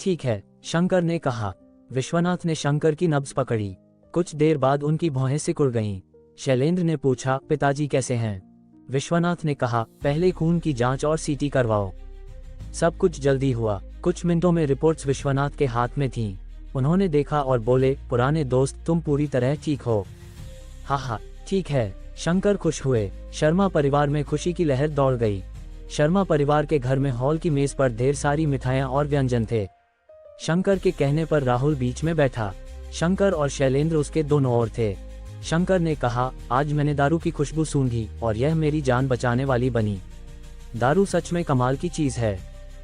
ठीक है, शंकर ने कहा। विश्वनाथ ने शंकर की नब्ज पकड़ी। कुछ देर बाद उनकी भौहें सिकुड़ गईं। शैलेंद्र ने पूछा, पिताजी कैसे हैं? विश्वनाथ ने कहा, पहले खून की जांच और सीटी करवाओ। सब कुछ जल्दी हुआ। कुछ मिनटों में रिपोर्ट्स विश्वनाथ के हाथ में थीं। उन्होंने देखा और बोले, पुराने दोस्त तुम पूरी तरह ठीक हो? हाँ, ठीक है। शंकर खुश हुए। शर्मा परिवार में खुशी की लहर दौड़ गई। शर्मा परिवार के घर में हॉल की मेज पर ढेर सारी मिठाइयाँ और व्यंजन थे। शंकर के कहने पर राहुल बीच में बैठा। शंकर और शैलेंद्र उसके दोनों ओर थे। शंकर ने कहा, आज मैंने दारू की खुशबू सूंघी और यह मेरी जान बचाने वाली बनी। दारू सच में कमाल की चीज है।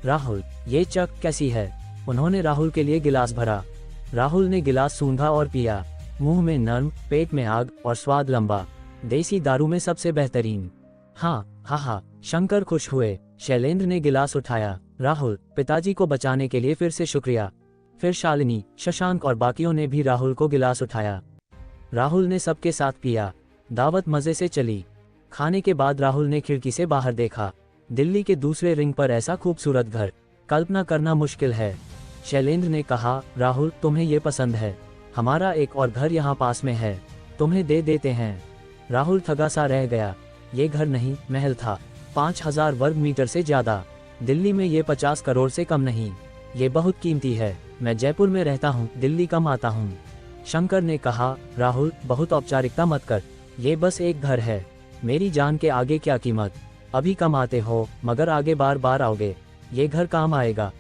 राहुल, ये चक कैसी है? उन्होंने राहुल के लिए गिलास भरा। राहुल ने गिलास सूंघा और पिया। मुंह में नर्म, पेट में आग और स्वाद लंबा। देसी दारू में सबसे बेहतरीन। हाँ, शंकर खुश हुए। शैलेंद्र ने गिलास उठाया। राहुल, पिताजी को बचाने के लिए फिर से शुक्रिया। फिर शालिनी, शशांक और बाकियों ने भी राहुल को गिलास उठाया। राहुल ने सबके साथ पिया। दावत मजे से चली। खाने के बाद राहुल ने खिड़की से बाहर देखा। दिल्ली के दूसरे रिंग पर ऐसा खूबसूरत घर कल्पना करना मुश्किल है। शैलेंद्र ने कहा, राहुल तुम्हें ये पसंद है? हमारा एक और घर यहाँ पास में है, तुम्हें दे देते हैं। राहुल थका सा रह गया। ये घर नहीं, महल था। 5000 वर्ग मीटर से ज्यादा। दिल्ली में ये 50 करोड़ से कम नहीं। ये बहुत कीमती है। मैं जयपुर में रहता हूँ, दिल्ली कम आता हूँ। शंकर ने कहा, राहुल बहुत औपचारिकता मत कर, ये बस एक घर है। मेरी जान के आगे क्या कीमत? अभी कम आते हो, मगर आगे बार बार आओगे, ये घर काम आएगा।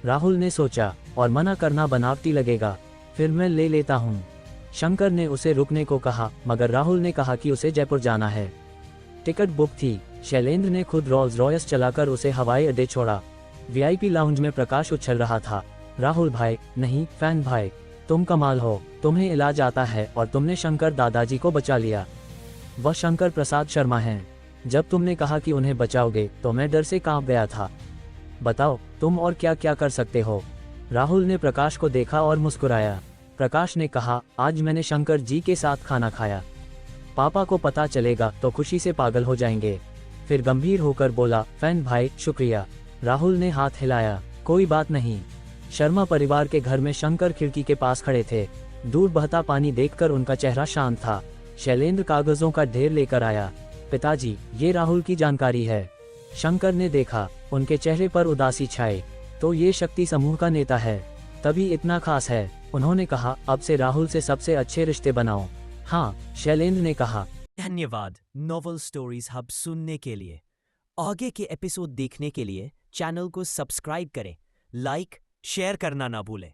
राहुल ने सोचा, और मना करना बनावटी लगेगा, फिर मैं ले लेता हूँ। शंकर ने उसे रुकने को कहा, मगर राहुल ने कहा कि उसे जयपुर जाना है। टिकट बुक थी। शैलेंद्र ने खुद रोल्स रॉयस चलाकर उसे हवाई अड्डे छोड़ा। वीआईपी लाउंज में प्रकाश उछल रहा था। राहुल भाई, नहीं फैन भाई, तुम कमाल हो, तुम्हें इलाज आता है और तुमने शंकर दादाजी को बचा लिया। वह शंकर प्रसाद शर्मा हैं। जब तुमने कहा कि उन्हें बचाओगे तो मैं डर से कांप गया था। बताओ तुम और क्या क्या कर सकते हो? राहुल ने प्रकाश को देखा और मुस्कुराया। प्रकाश ने कहा, आज मैंने शंकर जी के साथ खाना खाया। पापा को पता चलेगा तो खुशी से पागल हो जाएंगे। फिर गंभीर होकर बोला, फैन भाई शुक्रिया। राहुल ने हाथ हिलाया। कोई बात नहीं। शर्मा परिवार के घर में शंकर खिड़की के पास खड़े थे। दूर बहता पानी देखकर उनका चेहरा शांत था। शैलेंद्र कागजों का ढेर लेकर आया। पिताजी, ये राहुल की जानकारी है। शंकर ने देखा, उनके चेहरे पर उदासी छाई। तो ये शक्ति समूह का नेता है, तभी इतना खास है। उन्होंने कहा, अब से राहुल से सबसे अच्छे रिश्ते बनाओ। हाँ, शैलेंद्र ने कहा। धन्यवाद नोवेल स्टोरीज हब सुनने के लिए। आगे के एपिसोड देखने के लिए चैनल को सब्सक्राइब करें, लाइक शेयर करना ना भूलें।